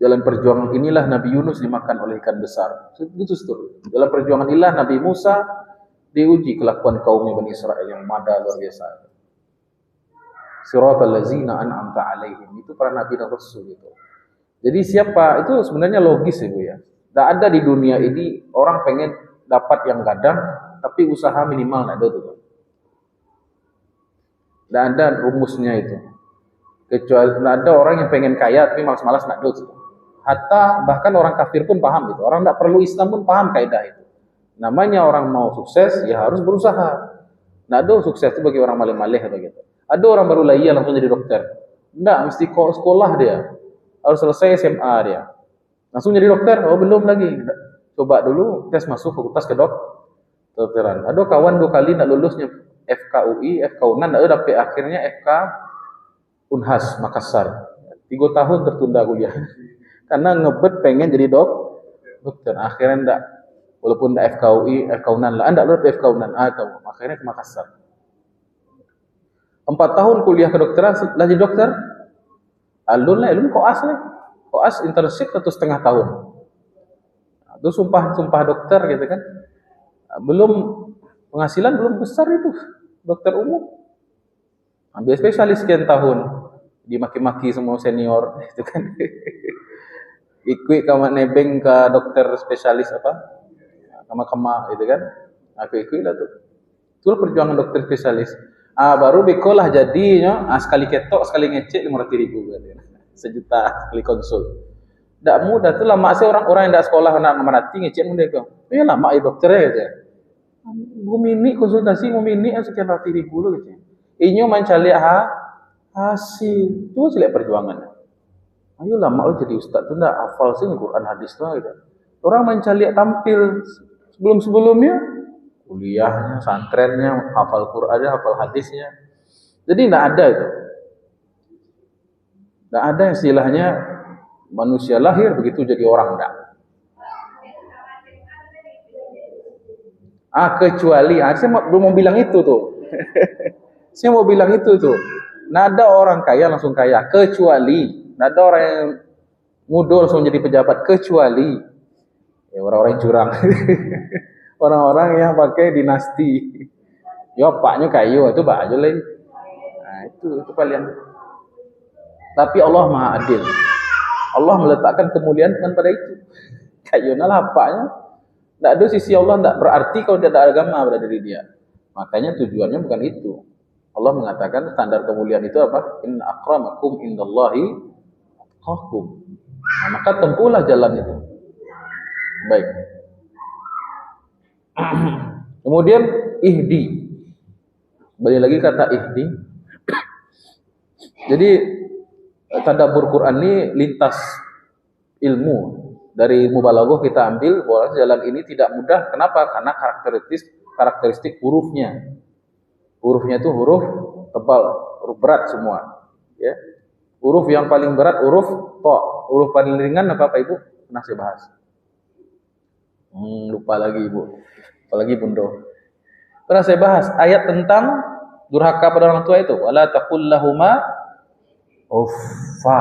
Speaker 1: Jalan perjuangan inilah Nabi Yunus dimakan oleh ikan besar. Begitu seterusnya. Jalan perjuangan inilah Nabi Musa diuji kelakuan kaumnya Bani Israel yang mada luar biasa. Siratal ladzina an'amta alaihim, itu para nabi dan rasul itu. Jadi siapa itu sebenarnya logis Ibu ya. Tidak ada di dunia ini orang pengen dapat yang gadang tapi usaha minimal ada tuh. Tidak ada rumusnya itu. Kecuali tidak ada orang yang pengen kaya tapi malas-malas nak tuh. Hatta bahkan orang kafir pun paham itu. Orang tidak perlu Islam pun paham kaidah itu. Namanya orang mau sukses ya harus berusaha. Tidak ada sukses itu bagi orang malih-malih begitu. Ada orang baru lahir langsung jadi dokter. Tidak, mesti sekolah dia. Harus selesai SMA dia. Langsung jadi dokter? Oh belum lagi. Coba dulu tes masuk fakultas kedokteran. Ada kawan 2 kali nak lulusnya FKUI, FK Unan, ada dapat akhirnya FK Unhas Makassar. 3 tahun tertunda kuliah. Karena ngebet pengen jadi dokter. Akhirnya enggak. Walaupun enggak FKUI, FK Unan lah. Enggak lulus FK Unan. Akhirnya ke Makassar. 4 tahun kuliah kedokteran, lah jadi dokter. Alun koas lah. Koas internship 1,5 tahun. Itu sumpah dokter gitu kan. Belum penghasilan belum besar itu dokter umum. Ambil spesialis sekian tahun, dimaki-maki semua senior itu kan. Ikut kamu nebeng ke dokter spesialis apa? Kama-kama gitu kan. Aku ikut lah tuh. Itu perjuangan dokter spesialis. Baru beko lah jadinya, sekali ketok, sekali ngecek 500.000 kan. 1 juta sekali konsul. Tidak mudah tuh lama sih orang-orang yang tidak sekolah nak merhati ngecek mudah kok. Ya lama ya dokternya aja. Mini konsultasi mini sekian ratus ribu loh gitu. Inyo mencari hasil. Itu jelek perjuangan. Ayo lama lo jadi ustaz tuh ndak hafal sih Quran hadis tuh gitu. Orang mencari tampil sebelum-sebelumnya kuliahnya, santrennya, hafal Qurannya, hafal hadisnya. Jadi tidak ada itu. Tidak ada istilahnya manusia lahir begitu jadi orang enggak. Kecuali, saya belum mau bilang itu tuh. Saya mau bilang itu tuh. Nada orang kaya langsung kaya. Kecuali, nada orang yang ngudol langsung jadi pejabat. Kecuali, Ya orang-orang yang curang. Orang-orang yang pakai dinasti. Ya paknya kayu itu pak aja lain. Nah, itu kalian. Tapi Allah Maha Adil. Allah meletakkan kemuliaan bukan pada itu. Kayunya lapaknya. Tidak ada sisi Allah, tidak berarti kalau tidak ada agama pada diri dia. Makanya tujuannya bukan itu. Allah mengatakan standar kemuliaan itu apa? Inna akramakum indallahi atqakum. Nah, maka tempuhlah jalan itu. Baik. Kemudian ihdi. Balik lagi kata ihdi. Jadi tadabbur Quran ini lintas ilmu. Dari ilmu balaghah kita ambil bahwa jalan ini tidak mudah. Kenapa? Karena karakteristik hurufnya. Hurufnya itu huruf tebal, huruf berat semua. Ya. Huruf yang paling berat huruf to. Huruf paling ringan apa Ibu? Pernah saya bahas. Lupa lagi Ibu. Apalagi Bundo. Pernah saya bahas ayat tentang durhaka pada orang tua itu. Wala taqul lahuma uffa.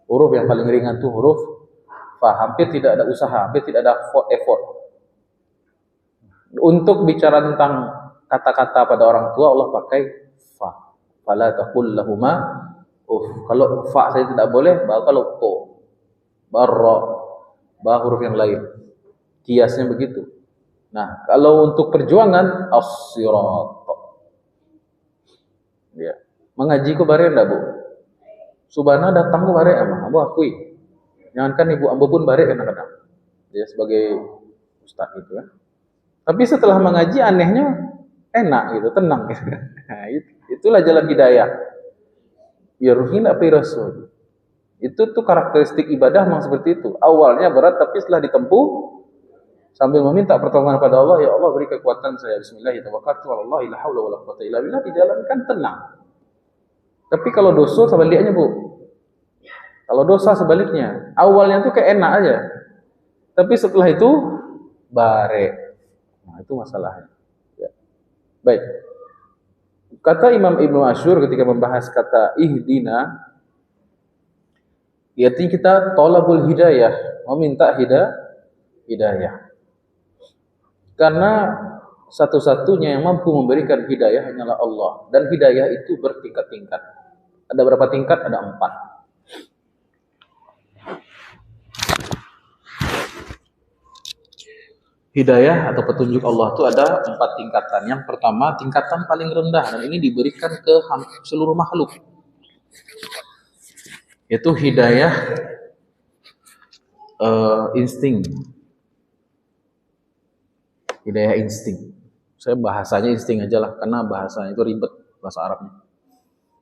Speaker 1: Huruf yang paling ringan itu huruf fa, hampir tidak ada usaha, hampir tidak ada effort. Untuk bicara tentang kata-kata pada orang tua, Allah pakai fa. Fala taqul lahuma uff. Kalau fa saya tidak boleh, kalau to, barra, huruf yang lain. Kiasnya begitu. Nah, kalau untuk perjuangan as-sirat. Ya. Mengaji ku bare ndak, Bu? Subhana datang ku bare ama, Abu akui. Jangankan ibu ambo pun bare kadang-kadang. Dia sebagai ustaz gitu kan. Tapi setelah mengaji anehnya enak gitu, tenang gitu. Nah, itulah jalan hidayah. Biar hina pi rasul. Itu tuh karakteristik ibadah memang seperti itu. Awalnya berat tapi setelah ditempuh sambil meminta pertolongan pada Allah, ya Allah beri kekuatan saya. Bismillahirrahmanirrahim. Wallahi la haula wala quwwata illa billah, dijalankan tenang. Tapi kalau dosa sebaliknya, Bu. Kalau dosa sebaliknya, awalnya tuh kayak enak aja. Tapi setelah itu bare. Nah, itu masalahnya. Ya. Baik. Kata Imam Ibnu Asyur ketika membahas kata ihdina, artinya kita tolabul hidayah, meminta hidayah. Karena satu-satunya yang mampu memberikan hidayah hanyalah Allah. Dan hidayah itu bertingkat-tingkat. Ada berapa tingkat? Ada 4. Hidayah atau petunjuk Allah itu ada 4 tingkatan. Yang pertama, tingkatan paling rendah. Dan ini diberikan ke seluruh makhluk. Yaitu hidayah insting. Hidayah insting. Saya bahasanya insting aja lah, karena bahasanya itu ribet, bahasa Arabnya.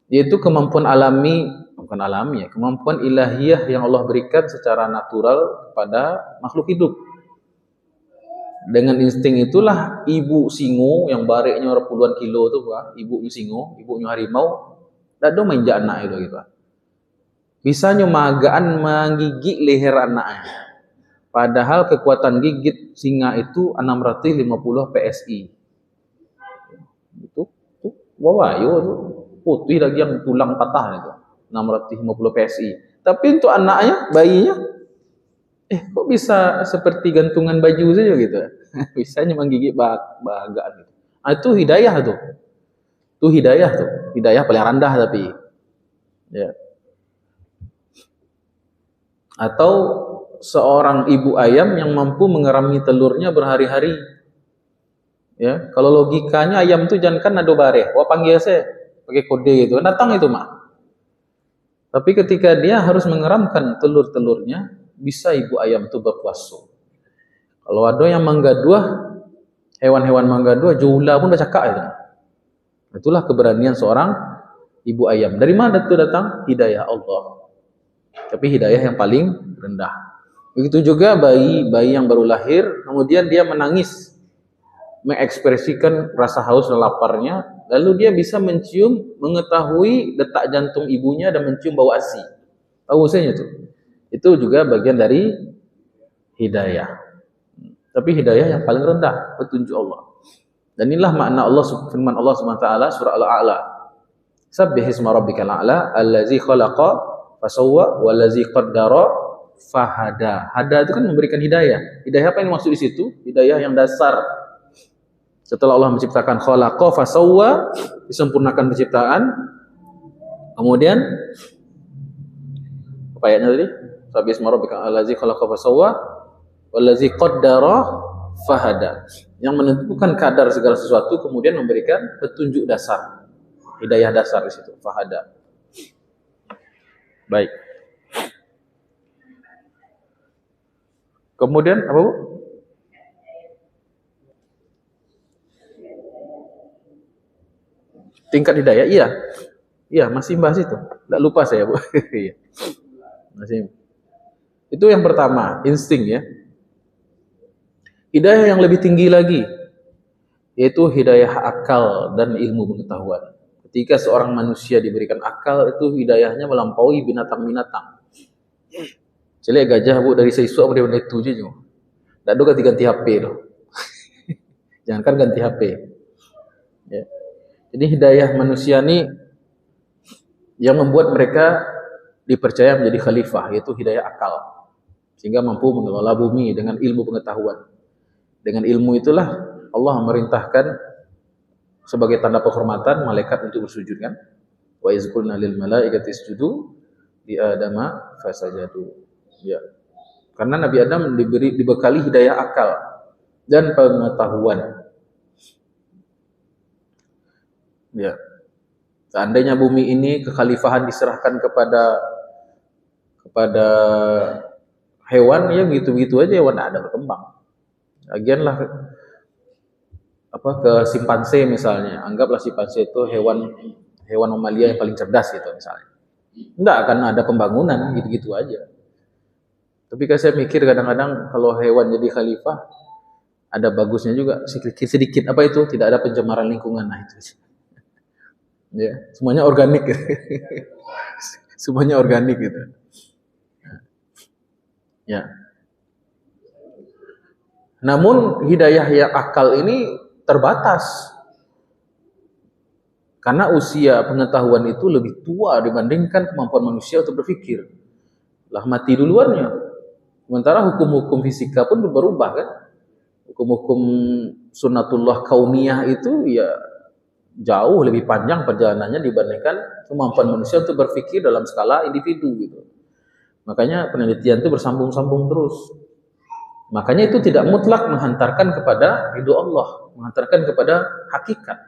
Speaker 1: Yaitu kemampuan alami, bukan alami ya, kemampuan ilahiyah yang Allah berikan secara natural kepada makhluk hidup. Dengan insting itulah ibu singo yang bareknya puluhan kilo itu, ibunya singo, ibunya harimau, tidak ada mainja anak itu gitu. Bisa nyumagaan menggigit leher anaknya. Padahal kekuatan gigit singa itu 650 PSI. Itu wawayo itu putih lagi yang tulang patah itu. 650 PSI. Tapi untuk anaknya, bayinya, kok bisa seperti gantungan baju saja gitu. Bisanya menggigit bahagaan gitu. Itu hidayah tuh. Itu hidayah tuh. Hidayah paling rendah tapi. Ya. Atau seorang ibu ayam yang mampu mengerami telurnya berhari-hari. Ya, kalau logikanya ayam itu jangan kan ado bare. Wah panggil saya pakai kode gitu. Datang itu mah. Tapi ketika dia harus mengeramkan telur-telurnya, bisa ibu ayam itu berpuasa. Kalau ada yang manggaduah, hewan-hewan manggaduah, jula pun udah cakap itu. Itulah keberanian seorang ibu ayam. Dari mana itu datang? Hidayah Allah. Tapi hidayah yang paling rendah. Begitu juga bayi yang baru lahir, kemudian dia menangis, mengekspresikan rasa haus dan laparnya, lalu dia bisa mencium, mengetahui detak jantung ibunya dan mencium bau ASI. Tahu saya itu? Itu juga bagian dari hidayah. Tapi hidayah yang paling rendah, petunjuk Allah. Dan inilah makna Allah, firman Allah SWT, surah Al-A'la. Sabbihisma rabbikal a'la, allazi khalaqa fasawwa, wallazi qaddara fahada. Hada itu kan memberikan hidayah. Hidayah apa yang maksud di situ? Hidayah yang dasar. Setelah Allah menciptakan khalaqa fasawwa, disempurnakan penciptaan. Kemudian apa ayatnya tadi? Sabbihisma rabbikal a'la khalaqa fasawwa wallazi qaddara fahada. Yang menentukan kadar segala sesuatu kemudian memberikan petunjuk dasar. Hidayah dasar di situ, fahada. Baik. Kemudian apa, Bu? Tingkat hidayah, iya. Iya, masih bahas itu. Enggak lupa saya, Bu. Iya. Masih. Itu yang pertama, insting ya. Hidayah yang lebih tinggi lagi, yaitu hidayah akal dan ilmu pengetahuan. Ketika seorang manusia diberikan akal, itu hidayahnya melampaui binatang-binatang. Celek gajah, Bu, dari seisuap dia benda itu je. Tak ada ganti-ganti HP loh. Jangankan ganti HP. Ya. Jadi hidayah manusia ini yang membuat mereka dipercaya menjadi khalifah, yaitu hidayah akal. Sehingga mampu mengelola bumi dengan ilmu pengetahuan. Dengan ilmu itulah Allah memerintahkan sebagai tanda penghormatan malaikat untuk bersujud kan. Wa iz qulna lil malaikati isjudu li adama fasajadu. Ya. Karena Nabi Adam dibekali hidayah akal dan pengetahuan. Ya. Seandainya bumi ini kekhalifahan diserahkan kepada hewan, ya gitu-gitu aja hewan tidak ada berkembang. Lagian lah ke simpanse misalnya, anggaplah simpanse itu hewan mamalia yang paling cerdas gitu misalnya. Enggak akan ada pembangunan, gitu-gitu aja. Tapi kan saya mikir kadang-kadang kalau hewan jadi khalifah ada bagusnya juga sedikit apa itu, tidak ada pencemaran lingkungan, nah itu. Ya, semuanya organik. Semuanya organik gitu. Ya. Namun hidayah yang akal ini terbatas. Karena usia pengetahuan itu lebih tua dibandingkan kemampuan manusia untuk berpikir. Lah mati duluannya. Sementara hukum-hukum fisika pun berubah kan. Hukum-hukum sunnatullah kauniyah itu ya jauh lebih panjang perjalanannya dibandingkan kemampuan manusia untuk berpikir dalam skala individu gitu. Makanya penelitian itu bersambung-sambung terus. Makanya itu tidak mutlak menghantarkan kepada ridho Allah, menghantarkan kepada hakikat.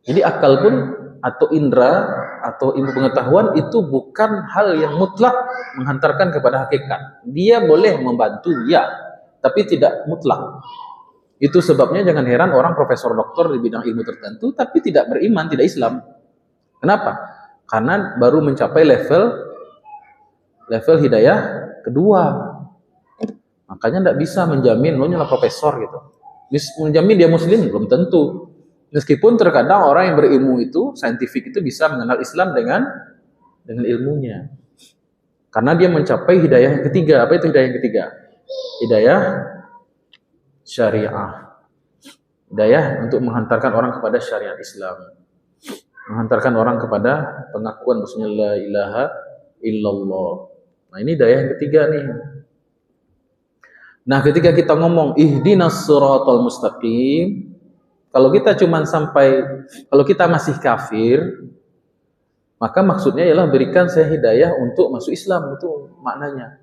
Speaker 1: Jadi akal pun atau indera atau ilmu pengetahuan itu bukan hal yang mutlak menghantarkan kepada hakikat. Dia boleh membantu ya, tapi tidak mutlak. Itu sebabnya jangan heran orang profesor doktor di bidang ilmu tertentu tapi tidak beriman, tidak Islam. Kenapa? Karena baru mencapai level hidayah kedua. Makanya tidak bisa menjamin lo nyala profesor gitu. Menjamin dia muslim belum tentu. Meskipun terkadang orang yang berilmu itu, saintifik itu bisa mengenal Islam dengan ilmunya. Karena dia mencapai hidayah yang ketiga. Apa itu hidayah yang ketiga? Hidayah syariah. Hidayah untuk menghantarkan orang kepada syariat Islam. Menghantarkan orang kepada pengakuan bahwasanya la ilaha illallah. Nah, ini hidayah yang ketiga nih. Nah, ketika kita ngomong ihdinas siratal mustaqim, kalau kita masih kafir, maka maksudnya ialah berikan saya hidayah untuk masuk Islam, itu maknanya.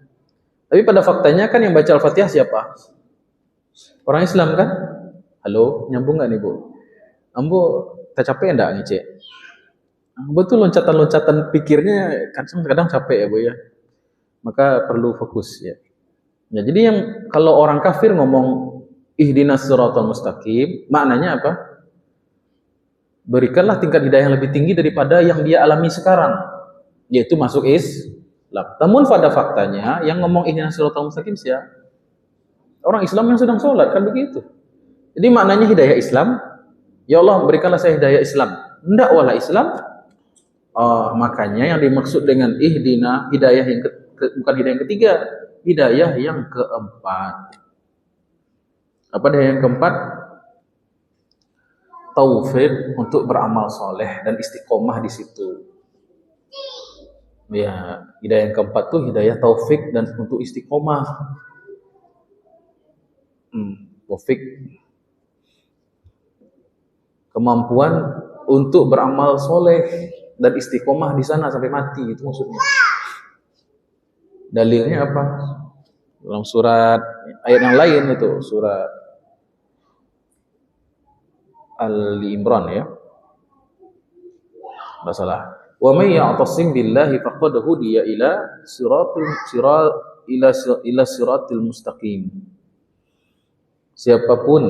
Speaker 1: Tapi pada faktanya kan yang baca Al-Fatihah siapa? Orang Islam kan? Halo, nyambung nggak nih Bu? Ambo tak capek enggak nih Cek? Betul loncatan-loncatan pikirnya kadang capek ya Bu ya. Maka perlu fokus ya. Ya, jadi yang kalau orang kafir ngomong ihdinas siratal mustaqim, maknanya apa? Berikanlah tingkat hidayah yang lebih tinggi daripada yang dia alami sekarang, yaitu masuk Islam. Namun pada faktanya yang ngomong ihdinas siratal mustaqim siapa? Orang Islam yang sedang sholat, kan begitu. Jadi maknanya hidayah Islam, ya Allah berikanlah saya hidayah Islam. Enggak wala Islam. Makanya yang dimaksud dengan hidayah yang bukan hidayah yang ketiga, hidayah yang keempat. Apa hidayah yang keempat? Taufik untuk beramal soleh dan istiqomah di situ. Ya, hidayah yang keempat tuh hidayah taufik dan untuk istiqomah. Taufik, kemampuan untuk beramal soleh dan istiqomah di sana sampai mati, itu maksudnya. Dalilnya apa? Dalam surat ayat yang lain itu surat Ali Imran ya. Enggak salah. Wa may ya'tasim billahi faqad hudiya ila siratil mustaqim. Siapapun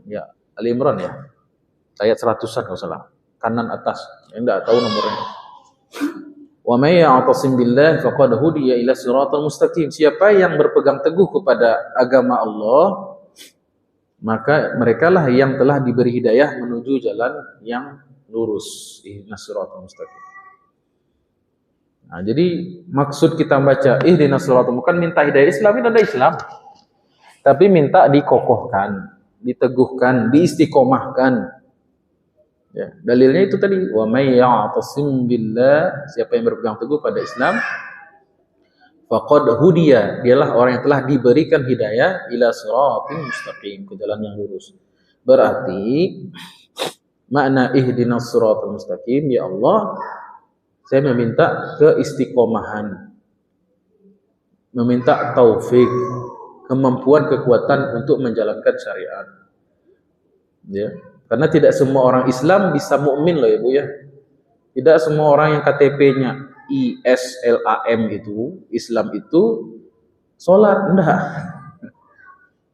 Speaker 1: ya, Ali Imran ya. Ayat 100-an kalau salah. Kanan atas. Enggak tahu nomornya. Wa may ya'tasim billahi faqad hudiya ila siratal mustaqim. Siapa yang berpegang teguh kepada agama Allah, maka merekalah yang telah diberi hidayah menuju jalan yang lurus. Ihdinas siratal mustaqim. Nah, jadi maksud kita baca ihdinas siratal bukan minta hidayah Islam, itu ada Islam. Tapi minta dikokohkan, diteguhkan, diistiqomahkan. Ya, dalilnya itu tadi, wa may ya'tasim billah, siapa yang berpegang teguh pada Islam, faqad hudiya, dialah orang yang telah diberikan hidayah ila siratal mustaqim, ke jalan yang lurus. Berarti makna ihdinas siratal mustaqim, ya Allah, saya meminta keistiqomahan, meminta taufik, kemampuan, kekuatan untuk menjalankan syariat. Ya, karena tidak semua orang Islam bisa mukmin loh ya Bu ya. Tidak semua orang yang KTP-nya ISLAM itu, Islam itu sholat, enggak.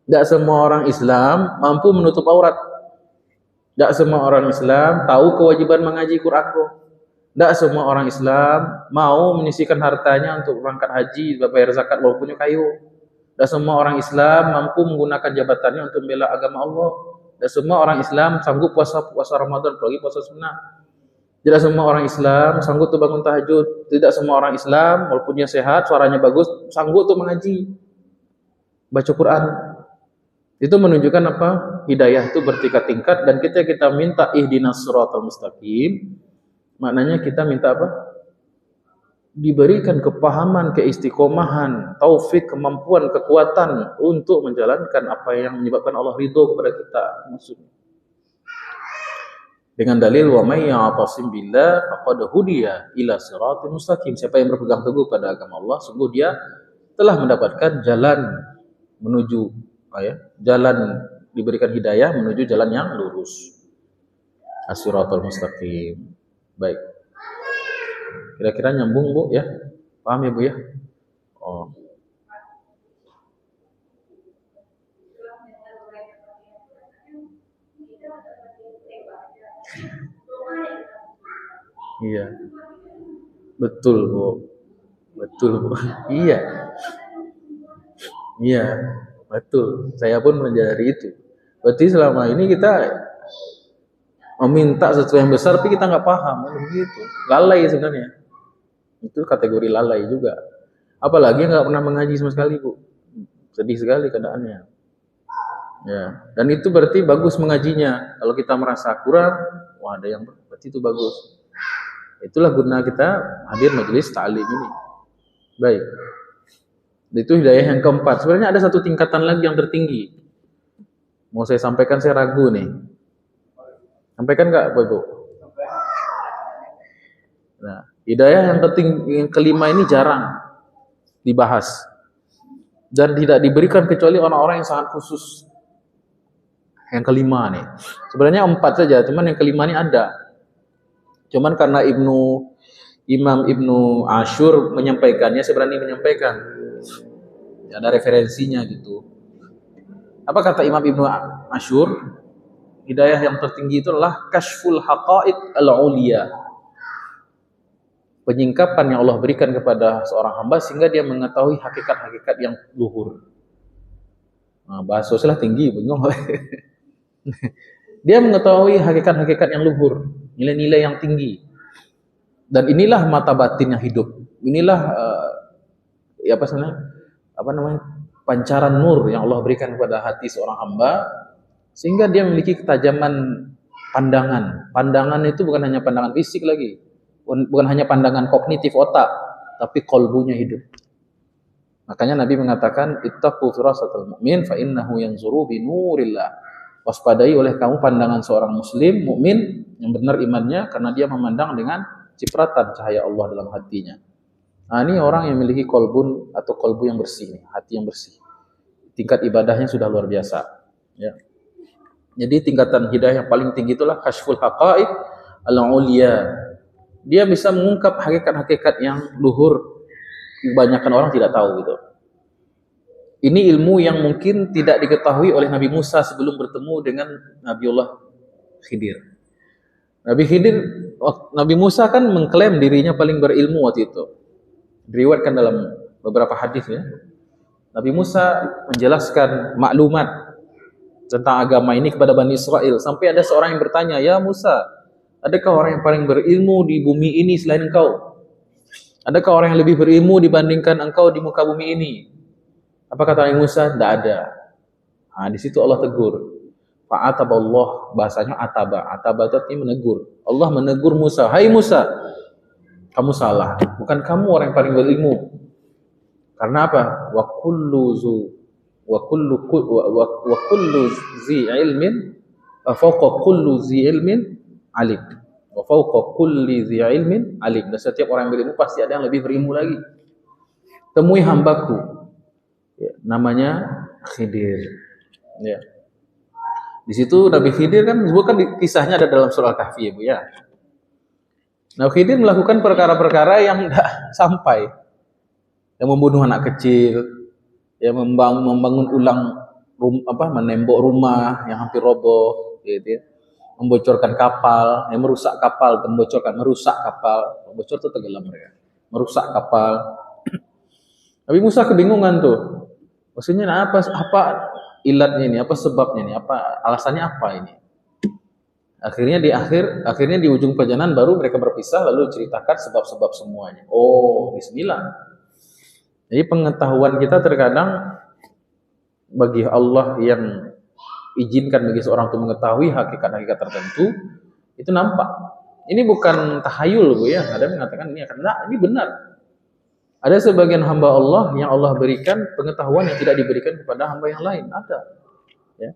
Speaker 1: Tidak semua orang Islam mampu menutup aurat. Tidak semua orang Islam tahu kewajiban mengaji Quran kok. Tidak semua orang Islam mau menyisihkan hartanya untuk berangkat haji, bayar zakat walaupun kayu. Tidak semua orang Islam mampu menggunakan jabatannya untuk membela agama Allah. Tidak semua orang Islam sanggup puasa Ramadan, apalagi puasa sunnah. Tidak semua orang Islam sanggup untuk bangun tahajud. Tidak semua orang Islam walaupun dia sehat, suaranya bagus, sanggup untuk mengaji, baca Quran. Itu menunjukkan apa? Hidayah itu bertingkat-tingkat, dan kita minta ihdinas siratal mustaqim. Maknanya kita minta apa? Diberikan kepahaman, keistiqomahan, taufik, kemampuan, kekuatan untuk menjalankan apa yang menyebabkan Allah ridho kepada kita. Maksudnya dengan dalil wa may ya'tasim billah faqad hudiya ila siratal mustaqim. Siapa yang berpegang teguh pada agama Allah, sungguh dia telah mendapatkan jalan menuju jalan, diberikan hidayah menuju jalan yang lurus. As-siratal mustaqim. Baik. Kira-kira nyambung Bu ya? Paham ya Bu ya? Oh. Iya. Betul Bu. Betul Bu. Iya. Iya, betul. Saya pun menyadari itu. Berarti selama ini kita meminta sesuatu yang besar, tapi kita nggak paham, begitu. Lalai sebenarnya. Itu kategori lalai juga. Apalagi nggak pernah mengaji sama sekali, Bu. Sedih sekali keadaannya. Ya, dan itu berarti bagus mengajinya. Kalau kita merasa kurang, wah ada yang berarti itu bagus. Itulah guna kita hadir majelis ta'lim ini. Baik. Itu hidayah yang keempat. Sebenarnya ada satu tingkatan lagi yang tertinggi. Mau saya sampaikan, saya ragu nih. Sampaikan nggak, Ibu? Nah, hidayah yang kelima ini jarang dibahas dan tidak diberikan kecuali orang-orang yang sangat khusus. Yang kelima nih, sebenarnya 4 saja, cuman yang kelima ini ada. Cuman karena Imam Ibnu Ashur menyampaikannya, saya berani menyampaikan. Ada referensinya gitu. Apa kata Imam Ibnu Ashur? Hidayah yang tertinggi itu adalah kashful haqa'iq al-uliya. Penyingkapan yang Allah berikan kepada seorang hamba sehingga dia mengetahui hakikat-hakikat yang luhur. Nah, bahasa sosial tinggi, bingung. Dia mengetahui hakikat-hakikat yang luhur, nilai-nilai yang tinggi. Dan inilah mata batin yang hidup. Inilah pancaran nur yang Allah berikan kepada hati seorang hamba sehingga dia memiliki ketajaman pandangan. Pandangan itu bukan hanya pandangan fisik lagi, bukan hanya pandangan kognitif otak, tapi qalbunya hidup. Makanya Nabi mengatakan ittaqu firasatal mu'min fa innahu yanzuru bi nurillah. Waspadai oleh kamu pandangan seorang muslim mukmin yang benar imannya karena dia memandang dengan cipratan cahaya Allah dalam hatinya. Nah, ini orang yang memiliki qalbun atau qalbu yang bersih, hati yang bersih. Tingkat ibadahnya sudah luar biasa, ya. Jadi tingkatan hidayah yang paling tinggi itulah kasyful haqaiq al-ulia. Dia bisa mengungkap hakikat-hakikat yang luhur, kebanyakan orang tidak tahu gitu. Ini ilmu yang mungkin tidak diketahui oleh Nabi Musa sebelum bertemu dengan Nabiullah Khidir. Nabi Musa kan mengklaim dirinya paling berilmu waktu itu. Diriwayatkan dalam beberapa hadis ya. Nabi Musa menjelaskan maklumat tentang agama ini kepada Bani Israel sampai ada seorang yang bertanya, "Ya Musa, adakah orang yang paling berilmu di bumi ini selain engkau? Adakah orang yang lebih berilmu dibandingkan engkau di muka bumi ini?" Apa kata Nabi Musa? Tidak ada. Nah, di situ Allah tegur. Fa'ataballah, bahasanya ataba. Ataba itu artinya menegur. Allah menegur Musa. "Hai Musa, kamu salah. Bukan kamu orang yang paling berilmu." Karena apa? Wa kullu zi ilmin fawqa kullu zi ilmin alim. Wa fawqa kulli zi ilmin alim. Dan setiap orang yang berilmu pasti ada yang lebih berilmu lagi. Temui hambaku, ya, namanya Khidir. Ya. Di situ Nabi Khidir kan disebutkan kisahnya ada dalam surah Al-Kahfi ya Bu ya. Nabi Khidir melakukan perkara-perkara yang tidak sampai, yang membunuh anak kecil, yang membangun ulang menembok rumah yang hampir roboh, gitu ya. Membocorkan kapal, yang merusak kapal, merusak kapal, bocor itu tenggelam mereka, merusak kapal. Nabi Musa kebingungan tuh, maksudnya apa ilatnya ini, apa sebabnya ini, apa alasannya apa ini? Akhirnya di ujung perjalanan baru mereka berpisah lalu ceritakan sebab-sebab semuanya. Oh, bismillah. Jadi pengetahuan kita terkadang bagi Allah yang izinkan bagi seorang untuk mengetahui hakikat-hakikat tertentu itu nampak. Ini bukan tahayul Bu ya. Ada yang mengatakan ini ini benar. Ada sebagian hamba Allah yang Allah berikan pengetahuan yang tidak diberikan kepada hamba yang lain. Ada. Ya.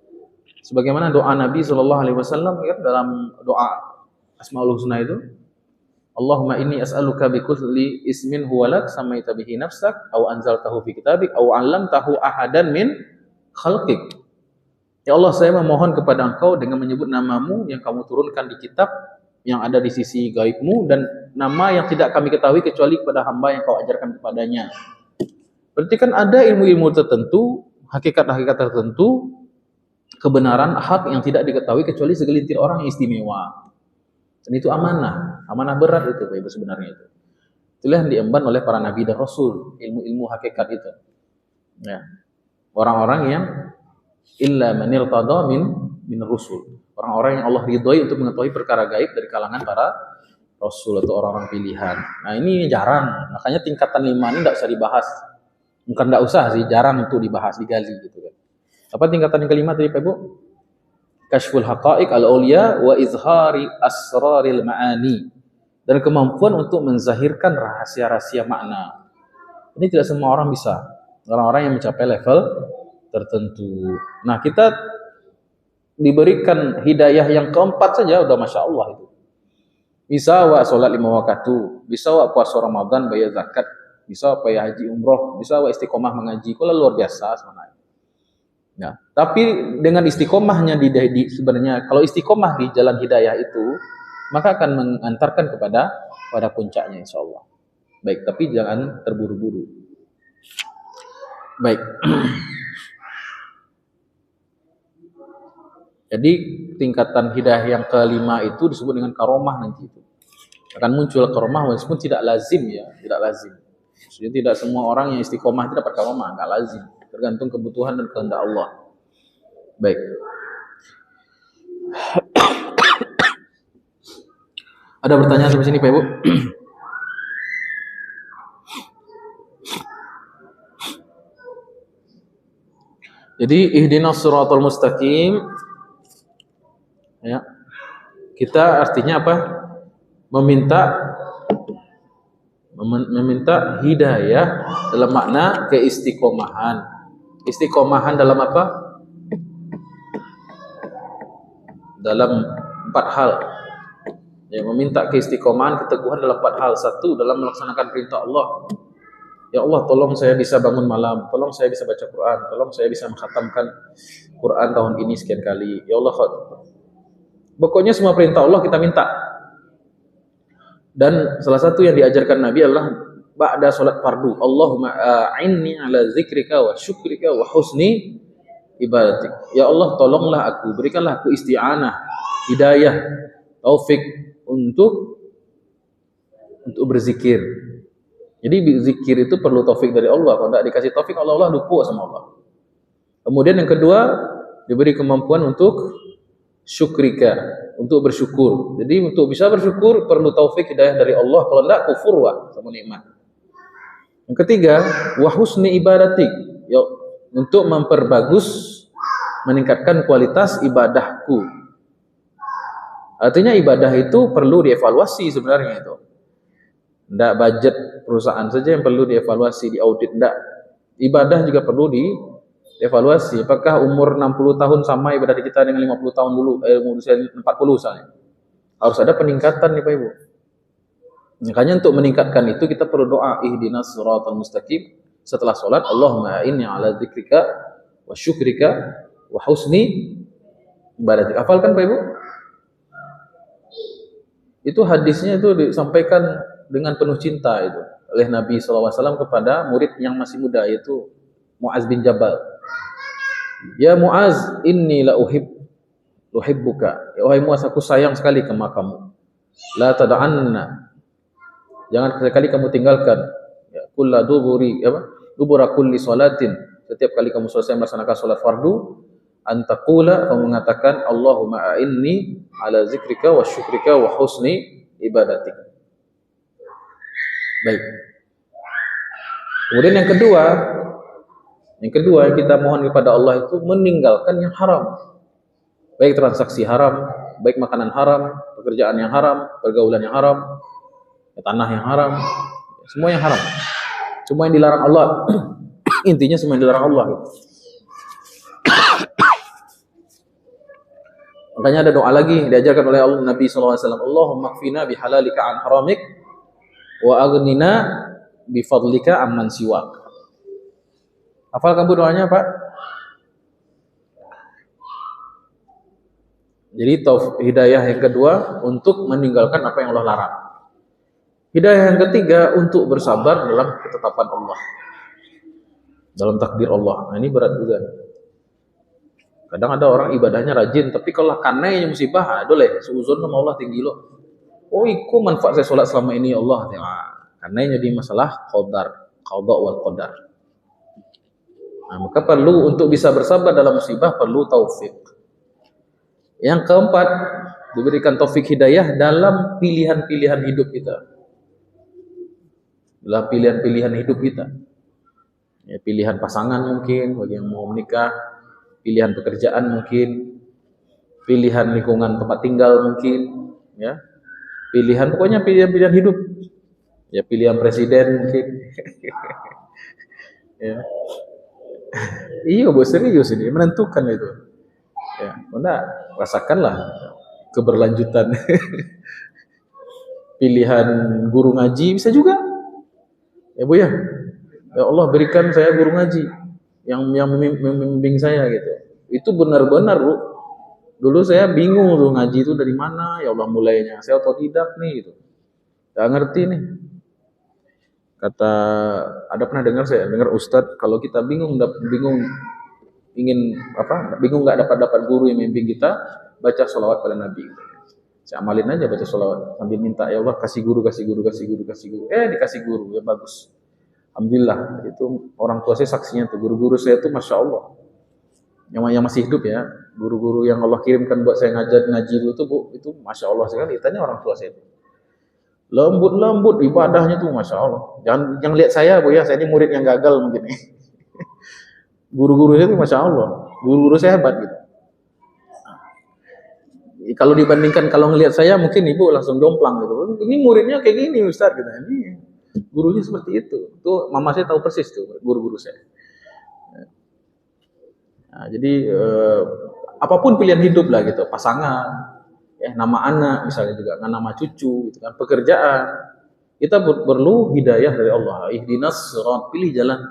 Speaker 1: Sebagaimana doa Nabi SAW ya, dalam doa Asmaul Husna itu, Allahumma inni as'aluka bi kulli ismin huwa lak samaita bihi nafsak aw anzaltahu fi kitabik aw 'allamtahu ahadan min khalqik. Ya Allah, saya memohon kepada Engkau dengan menyebut namamu yang kamu turunkan di kitab yang ada di sisi gaibmu dan nama yang tidak kami ketahui kecuali kepada hamba yang Kau ajarkan kepadanya. Berarti kan ada ilmu-ilmu tertentu, hakikat-hakikat tertentu, kebenaran hak yang tidak diketahui kecuali segelintir orang yang istimewa. Dan itu amanah berat itu Bapak Ibu sebenarnya itu. Itulah yang diemban oleh para nabi dan rasul, ilmu-ilmu hakikat itu. Ya. Orang-orang yang illa man irtada min rusul. Orang-orang yang Allah ridhoi untuk mengetahui perkara gaib dari kalangan para rasul atau orang-orang pilihan. Nah, ini jarang. Makanya tingkatan 5 ini tidak usah dibahas. Bukan tidak usah sih, jarang untuk dibahas, digali gitu kan. Apa tingkatan yang kelima tadi Pak Ibu? Kasyful haqaiq al-auliya wa izhari asraril ma'ani. Dan kemampuan untuk menzahirkan rahasia-rahasia makna. Ini tidak semua orang bisa. Orang-orang yang mencapai level tertentu. Nah, kita diberikan hidayah yang keempat saja udah Masya Allah itu. Bisa wa sholat 5 waktu, bisa wa puasa Ramadan, bayar zakat, bisa wa haji umroh, bisa wa istiqomah mengaji. Kalau luar biasa sebenarnya. Nah, tapi dengan istiqomahnya sebenarnya kalau istiqomah di jalan hidayah itu maka akan mengantarkan kepada puncaknya insya Allah. Baik, tapi jangan terburu-buru. Baik. Jadi tingkatan hidayah yang kelima itu disebut dengan karomah nanti itu. Akan muncul karomah meskipun tidak lazim ya, tidak lazim. Jadi tidak semua orang yang istiqomah itu dapat karomah, enggak lazim. Tergantung kebutuhan dan kehendak Allah. Baik. Ada pertanyaan sampai sini Pak Ibu? Jadi ihdinas siratal mustaqim. Ya. Kita artinya apa? Meminta Meminta hidayah dalam makna keistiqomahan. Istiqomahan dalam apa? Dalam 4 hal. Ya, meminta keistiqomahan, keteguhan dalam 4 hal. 1, dalam melaksanakan perintah Allah. Ya Allah, tolong saya bisa bangun malam, tolong saya bisa baca Quran, tolong saya bisa mengkhatamkan Quran tahun ini sekian kali. Ya Allah, pokoknya semua perintah Allah kita minta. Dan salah satu yang diajarkan Nabi adalah ba'da salat fardu, Allahumma a'inni ala zikrika wa syukrika wa husni ibadatik. Ya Allah, tolonglah aku, berikanlah aku isti'anah, hidayah, taufik untuk berzikir. Jadi zikir itu perlu taufik dari Allah. Kalau tidak dikasih taufik, Allah lupa sama Allah. Kemudian yang kedua, diberi kemampuan untuk syukrika, untuk bersyukur. Jadi untuk bisa bersyukur perlu taufik hidayah dari Allah. Kalau tidak, kufur sama nikmat. Yang ketiga, wa husni ibadatik, ya, untuk memperbagus, meningkatkan kualitas ibadahku. Artinya ibadah itu perlu dievaluasi sebenarnya itu. Tidak budget perusahaan saja yang perlu dievaluasi, diaudit. Tidak. Ibadah juga perlu dievaluasi. Apakah umur 60 tahun sama ibadah kita dengan 50 tahun dulu, umur 40 misalnya. Harus ada peningkatan nih Pak Ibu. Makanya untuk meningkatkan itu kita perlu doa, ihdinas siratal mustaqim. Setelah sholat, Allahumma inni ala dzikrika wa syukrika wa husni ibadatik. Hafalkan Pak Ibu? Itu hadisnya itu disampaikan dengan penuh cinta itu oleh Nabi SAW kepada murid yang masih muda, yaitu Muaz bin Jabal. Ya Muaz, inni la uhibbuka. Ya wahai Muaz, aku sayang sekali sama kamu. La tad'anna. Jangan sekali kamu tinggalkan. Ya kulla dubura kulli salatin. Setiap kali kamu selesai melaksanakan salat fardu, antaqula, kamu mengatakan Allahumma a'inni ala zikrika wa syukrika wa husni ibadatik. Baik. Kemudian yang kedua yang kita mohon kepada Allah itu meninggalkan yang haram. Baik transaksi haram, baik makanan haram, pekerjaan yang haram, pergaulan yang haram, tanah yang haram, semua yang haram. Semua yang dilarang Allah. Intinya semua yang dilarang Allah. Makanya ada doa lagi diajarkan oleh Nabi SAW. Allahumma kfina bihalalika an haramik wa aghnina bifadlika amman siwak. Hafal kamu doanya Pak? Jadi hidayah yang kedua untuk meninggalkan apa yang Allah larang. Hidayah yang ketiga untuk bersabar dalam ketetapan Allah, dalam takdir Allah. Nah, ini berat juga. Kadang ada orang ibadahnya rajin, tapi kalau kanainya musibah, boleh seuzon sama Allah tinggi loh. Oh, iku manfaat saya sholat selama ini Allah. Kanainya jadi masalah qadar, qada wal qadar. Nah, maka perlu untuk bisa bersabar dalam musibah perlu taufik. Yang keempat, diberikan taufik hidayah dalam pilihan-pilihan hidup kita. Dalam pilihan-pilihan hidup kita. Ya, pilihan pasangan mungkin bagi yang mau menikah, pilihan pekerjaan mungkin, pilihan lingkungan tempat tinggal mungkin, ya. Pokoknya pilihan-pilihan hidup. Ya, pilihan presiden mungkin. Ya. Iya, bos, serius ini menentukan itu. Ya, Anda rasakanlah keberlanjutan. Pilihan guru ngaji bisa juga. Ya Bu ya. Ya Allah, berikan saya guru ngaji yang membimbing saya gitu. Itu benar-benar Bu. Dulu saya bingung tuh ngaji itu dari mana, ya Allah mulainya. Saya otodidak nih gitu. Enggak ngerti nih. Ada pernah saya dengar Ustadz, kalau kita bingung nggak dapat guru yang membimbing kita, baca sholawat pada Nabi. Saya amalin aja baca sholawat sambil minta, ya Allah kasih guru. Dikasih guru, ya bagus. Alhamdulillah, itu orang tua saya saksinya tuh, guru-guru saya tuh Masya Allah. Yang masih hidup ya, guru-guru yang Allah kirimkan buat saya ngaji dulu tuh Bu, itu Masya Allah sekali, tanya orang tua saya tuh. Lembut ibadahnya tuh Masya Allah. Jangan lihat saya Bu ya, saya ini murid yang gagal mungkin. Guru-guru saya tuh Masya Allah, guru-guru saya hebat gitu. Kalau dibandingkan kalau ngelihat saya mungkin ibu langsung jomplang gitu. Ini muridnya kayak gini Ustaz gitu. Ini
Speaker 2: Gurunya seperti itu. Tuh mama saya tahu persis tuh guru-guru saya. Nah, jadi apapun pilihan hidup lah gitu, pasangan, ya nama anak misalnya juga, nama cucu, gitu kan, pekerjaan, kita perlu hidayah dari Allah. Ihdinas sirat, pilih jalan,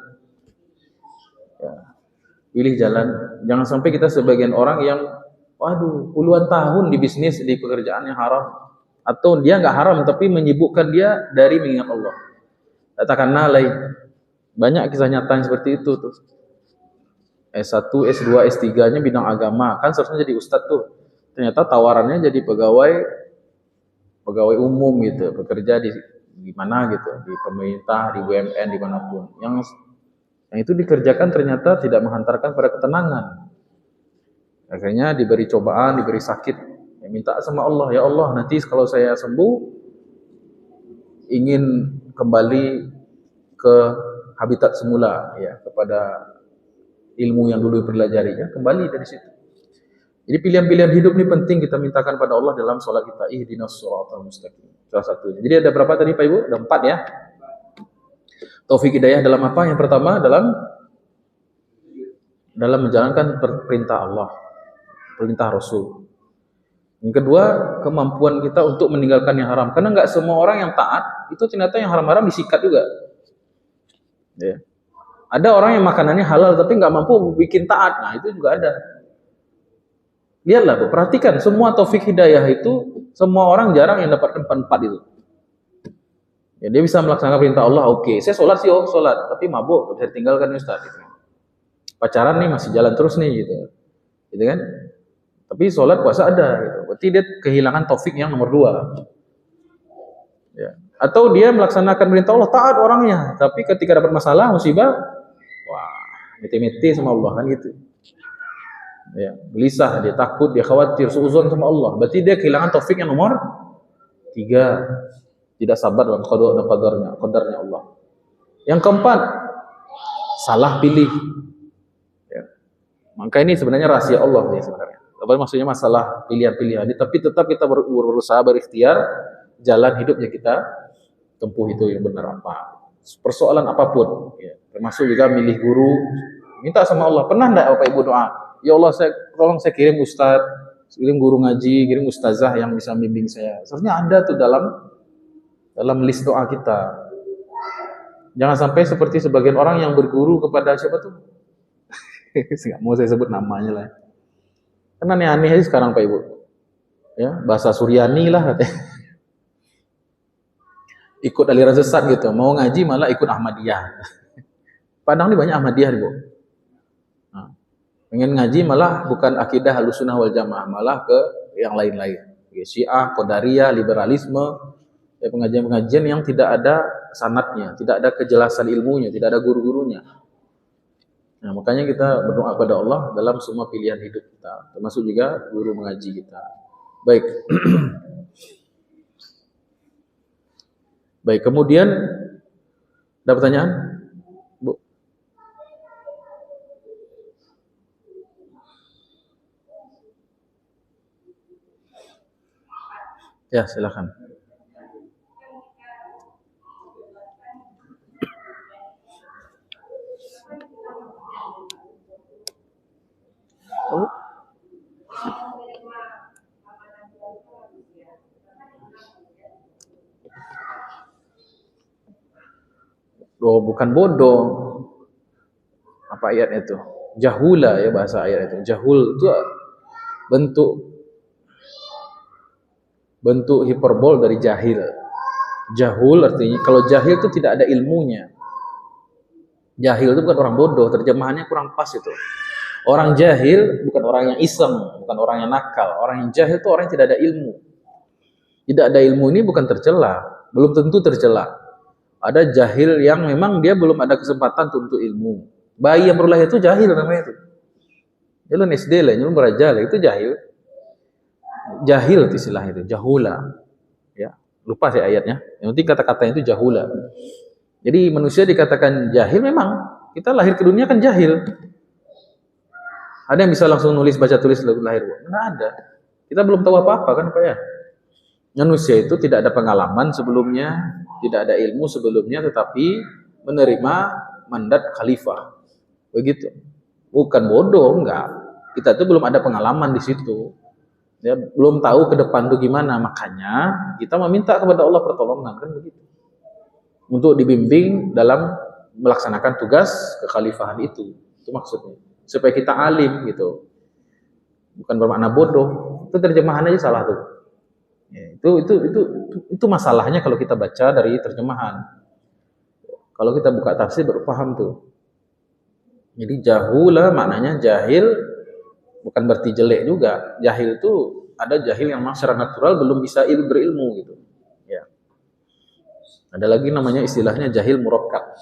Speaker 2: ya, pilih jalan. Jangan sampai kita sebagian orang yang, waduh, puluhan tahun di bisnis, di pekerjaan yang haram, atau dia nggak haram tapi menyibukkan dia dari mengingat Allah. Katakanlah lain, banyak kisah nyata yang seperti itu tuh. S1, S2, S3-nya bidang agama, kan seharusnya jadi ustadz tuh. Ternyata tawarannya jadi pegawai umum gitu, bekerja di mana gitu, di pemerintah, di BUMN, dimanapun. Yang itu dikerjakan ternyata tidak menghantarkan pada ketenangan. Akhirnya diberi cobaan, diberi sakit. Ya, minta sama Allah, ya Allah, nanti kalau saya sembuh, ingin kembali ke habitat semula, ya, kepada ilmu yang dulu dipelajari, ya, kembali dari situ. Jadi pilihan-pilihan hidup ini penting kita mintakan pada Allah dalam sholat kita. Ihdinas shiratal mustaqim. Salah satunya. Jadi ada berapa tadi Pak Ibu? Ada 4 ya. Taufik hidayah dalam apa? Yang pertama dalam menjalankan perintah Allah, perintah Rasul. Yang kedua, kemampuan kita untuk meninggalkan yang haram. Karena nggak semua orang yang taat itu ternyata yang haram-haram disikat juga. Ya. Ada orang yang makanannya halal tapi nggak mampu bikin taat. Nah itu juga ada. Lihatlah, Bu, perhatikan semua taufik hidayah itu semua orang jarang yang dapatkan 4 itu. Ya, dia bisa melaksanakan perintah Allah, oke. Saya sholat sih, sholat, tapi mabuk, bisa ditinggalkan Ustaz. Gitu. Pacaran nih masih jalan terus nih, gitu kan? Tapi sholat puasa ada, gitu. Berarti dia kehilangan taufik yang nomor 2. Ya. Atau dia melaksanakan perintah Allah, taat orangnya, tapi ketika dapat masalah, musibah, wah, meti-meti sama Allah kan gitu. Ya, gelisah, dia takut, dia khawatir, suuzon sama Allah. Berarti dia kehilangan taufik yang nomor 3. Tidak sabar dalam qada dan qadarnya Allah. Yang keempat, salah pilih. Ya. Maka ini sebenarnya rahasia Allah ya sebenarnya. Apa maksudnya masalah pilihan-pilihan ini, tapi tetap kita berusaha berikhtiar jalan hidup yang kita tempuh itu yang benar apa. Persoalan apapun, ya. Termasuk juga milih guru, minta sama Allah. Pernah enggak Bapak Ibu doa? Ya Allah, tolong saya kirim ustaz, kirim guru ngaji, kirim ustazah yang bisa bimbing saya. Sebenarnya ada tuh dalam list doa kita. Jangan sampai seperti sebagian orang yang berguru kepada siapa tuh? Nggak mau saya sebut namanya lah. Karena aneh-aneh aja sekarang Pak Ibu. Ya, bahasa Suryani lah katanya. Ikut aliran sesat gitu. Mau ngaji malah ikut Ahmadiyah. Padahal ini banyak Ahmadiyah, Bu. Nah, pengen ngaji malah bukan akidah Ahlussunnah wal Jamaah, malah ke yang lain-lain. Syiah, Qadariyah, liberalisme, ya, pengajian-pengajian yang tidak ada sanadnya, tidak ada kejelasan ilmunya, tidak ada guru-gurunya. Nah, makanya kita berdoa pada Allah dalam semua pilihan hidup kita, termasuk juga guru mengaji kita. Baik. Baik, kemudian ada pertanyaan? Bu. Ya, silakan. Oh, bukan bodoh. Apa ayatnya itu? Jahula ya bahasa ayat itu. Jahul itu bentuk hiperbol dari jahil. Jahul artinya kalau jahil itu tidak ada ilmunya. Jahil itu bukan orang bodoh, terjemahannya kurang pas itu. Orang jahil bukan orang yang iseng, bukan orang yang nakal. Orang yang jahil itu orang yang tidak ada ilmu. Tidak ada ilmu ini bukan tercela, belum tentu tercela. Ada jahil yang memang dia belum ada kesempatan untuk ilmu. Bayi yang baru lahir itu jahil namanya itu. Jalan SD lah, belum beraja lah, itu jahil. Jahil itu istilah itu, jahula. Ya, lupa saya ayatnya. Yang penting kata-katanya itu jahula. Jadi manusia dikatakan jahil memang. Kita lahir ke dunia kan jahil. Ada yang bisa langsung nulis baca tulis lahir? Nggak ada. Kita belum tahu apa-apa kan Pak ya. Manusia itu tidak ada pengalaman sebelumnya, tidak ada ilmu sebelumnya, tetapi menerima mandat khalifah. Begitu. Bukan bodoh, enggak. Kita tuh belum ada pengalaman di situ. Ya, belum tahu ke depan tuh gimana. Makanya kita meminta kepada Allah pertolongan, kan begitu. Untuk dibimbing dalam melaksanakan tugas kekhalifahan itu. Itu maksudnya. Supaya kita alim gitu. Bukan bermakna bodoh. Itu terjemahan aja salah tuh. Ya, itu masalahnya kalau kita baca dari terjemahan. Kalau kita buka tafsir baru paham tuh. Jadi jahula maknanya jahil, bukan berarti jelek juga. Jahil itu ada jahil yang memang secara natural belum bisa berilmu gitu. Ya. Ada lagi namanya istilahnya jahil murakkab,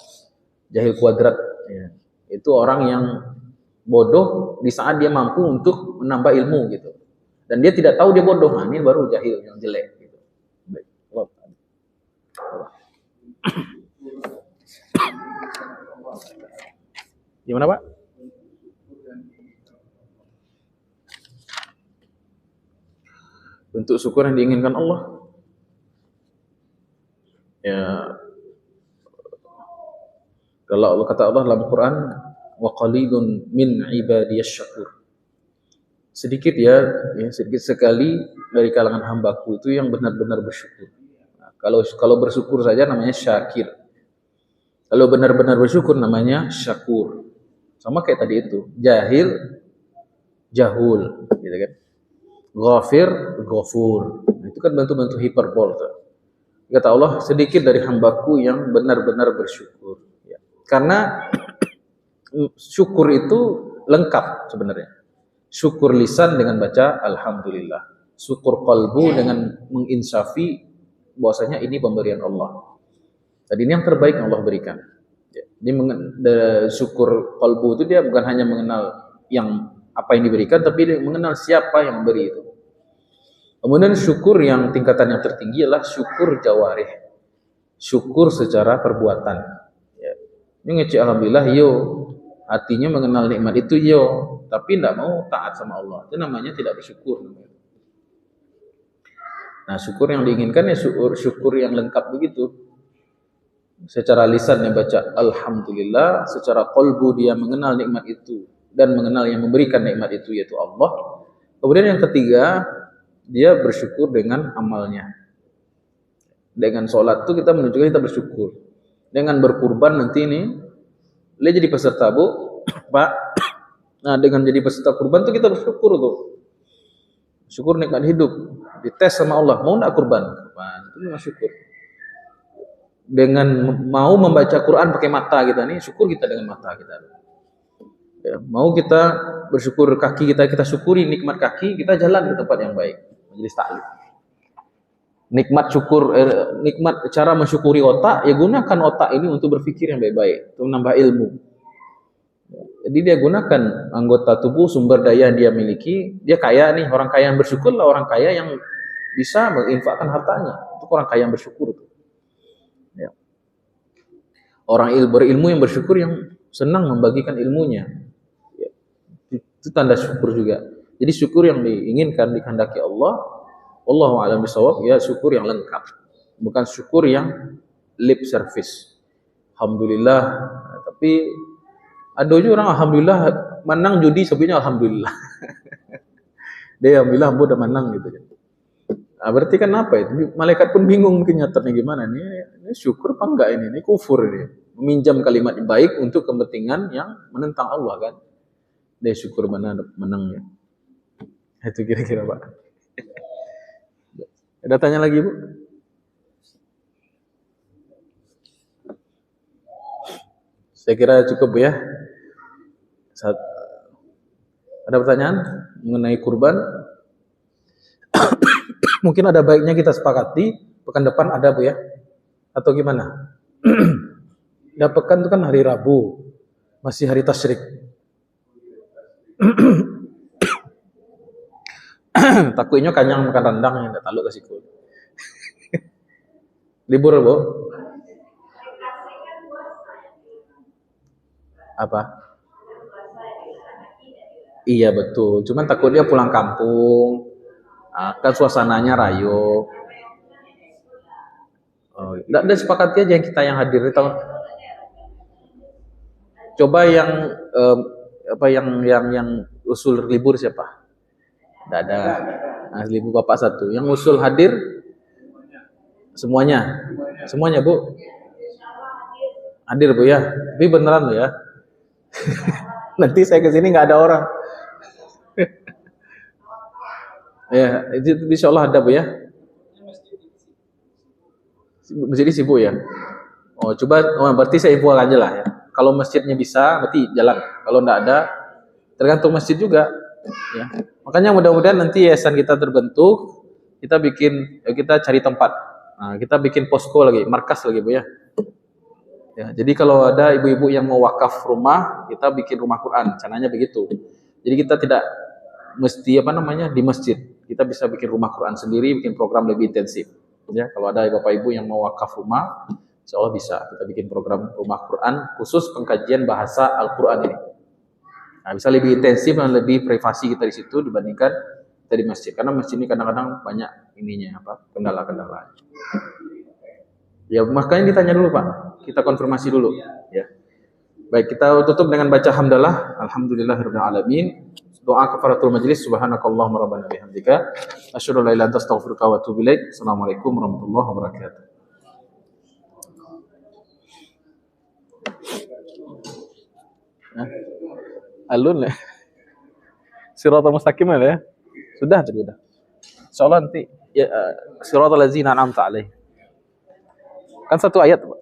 Speaker 2: jahil kuadrat. Ya. Itu orang yang bodoh di saat dia mampu untuk menambah ilmu gitu. Dan dia tidak tahu dia bodoh. Nah, ini baru jahil yang jelek. Gitu. Baik. Gimana Pak? Bentuk syukur yang diinginkan Allah. Ya, kalau Allah kata Allah dalam Quran, wa qalilun min ibadiyasy syakur. Sedikit ya, sedikit sekali dari kalangan hambaku itu yang benar-benar bersyukur. Nah, kalau bersyukur saja namanya syakir. Kalau benar-benar bersyukur namanya syakur. Sama kayak tadi itu, jahil, jahul, gitu kan. Ghafir, ghafur. Nah, itu kan bentuk-bentuk hiperbol. Kata Allah, sedikit dari hambaku yang benar-benar bersyukur. Ya. Karena syukur itu lengkap sebenarnya. Syukur lisan dengan baca alhamdulillah. Syukur qalbu dengan menginsafi bahwasanya ini pemberian Allah. Tadi ini yang terbaik yang Allah berikan. Jadi syukur qalbu itu dia bukan hanya mengenal yang apa yang diberikan, tapi dia mengenal siapa yang beri itu. Kemudian syukur yang tingkatan yang tertinggi adalah syukur jawarih, syukur secara perbuatan. Ya. Ini ngecek alhamdulillah, yo, hatinya mengenal nikmat itu yo, tapi tidak mau taat sama Allah. Itu namanya tidak bersyukur. Nah, syukur yang diinginkan ya syukur yang lengkap begitu. Secara lisan dia baca alhamdulillah, secara qalbu dia mengenal nikmat itu dan mengenal yang memberikan nikmat itu yaitu Allah. Kemudian yang ketiga, dia bersyukur dengan amalnya. Dengan sholat itu kita menunjukkan kita bersyukur. Dengan berkurban nanti ini, dia jadi peserta Bu, Pak. Nah, dengan jadi peserta kurban itu kita bersyukur tuh. Syukur nikmat hidup. Dites sama Allah, mau enggak kurban? Kurban. Itu memang syukur. Dengan mau membaca Quran pakai mata kita nih, syukur kita dengan mata kita. Ya, mau kita bersyukur kaki kita syukuri nikmat kaki, kita jalan ke tempat yang baik, majelis taklim. Nikmat syukur, nikmat cara mensyukuri otak, ya gunakan otak ini untuk berpikir yang baik-baik, untuk menambah ilmu. Jadi dia gunakan anggota tubuh, sumber daya yang dia miliki, dia kaya nih, orang kaya yang bersyukur lah orang kaya yang bisa menginfakkan hartanya, itu orang kaya yang bersyukur. Ya. Orang berilmu yang bersyukur yang senang membagikan ilmunya. Ya. Itu tanda syukur juga. Jadi syukur yang diinginkan dikehendaki Allah, wallahu a'lam bishawab, ya syukur yang lengkap. Bukan syukur yang lip service. Alhamdulillah, tapi ada juga orang alhamdulillah menang judi sebenarnya alhamdulillah. Dia alhamdulillah udah menang gitu kan. Nah, berarti kan apa itu? Malaikat pun bingung mungkin nyatanya gimana ini syukur apa enggak ini? Ini kufur ini. Meminjam kalimat baik untuk kepentingan yang menentang Allah kan. Dia syukur mana menangnya. Itu kira-kira Pak. Ada tanya lagi Bu? Saya kira cukup Bu ya. Ada pertanyaan mengenai kurban? Mungkin ada baiknya kita sepakati pekan depan ada Bu ya? Atau gimana? Ya pekan itu kan hari Rabu, masih hari tasyrik. Takutnya kanyang makan rendang yang tak taluk kasih kul. Libur Bu? Apa? Iya betul, cuman takut dia pulang kampung, kan suasananya rayo. Oh, dan sepakati aja yang kita yang hadir di tahun. Coba yang apa yang usul libur siapa? Tidak ada. Nah, libur bapak satu. Yang usul hadir semuanya, semuanya bu. Hadir bu ya. Tapi beneran bu ya. Nanti saya kesini nggak ada orang. Ya, itu insya Allah ada bu ya. Masjid sibuk ya. Oh, coba, berarti saya info aja lah ya. Kalau masjidnya bisa, berarti jalan. Kalau enggak ada, tergantung masjid juga. Ya. Makanya mudah-mudahan nanti yayasan kita terbentuk, kita cari tempat. Nah, kita bikin posko lagi, markas lagi bu ya. Ya, jadi kalau ada ibu-ibu yang mau wakaf rumah, kita bikin rumah Quran. Caranya begitu. Jadi kita tidak mesti di masjid. Kita bisa bikin rumah Quran sendiri, bikin program lebih intensif. Ya, kalau ada bapak ibu yang mau wakaf rumah, insya Allah bisa. Kita bikin program rumah Quran khusus pengkajian bahasa Al-Quran ini. Nah, bisa lebih intensif dan lebih privasi kita di situ dibandingkan kita di masjid. Karena masjid ini kadang-kadang banyak kendala-kendala. Ya, makanya ditanya dulu Pak. Kita konfirmasi dulu. Ya. Baik, kita tutup dengan baca hamdalah. Alhamdulillahirabbil alamin. Doa kafaratul majlis. Subhanakallahumma rabbana bihamdika asyhadu an la ilaha illa anta astaghfiruka wa atubu ilaik. Assalamualaikum warahmatullahi wabarakatuh. Alun ya. Siratal mustaqim ya. Sudah tadi udah. Insyaallah nanti ya siratal ladzina an'amta alaihim. Kan satu ayat, Pak.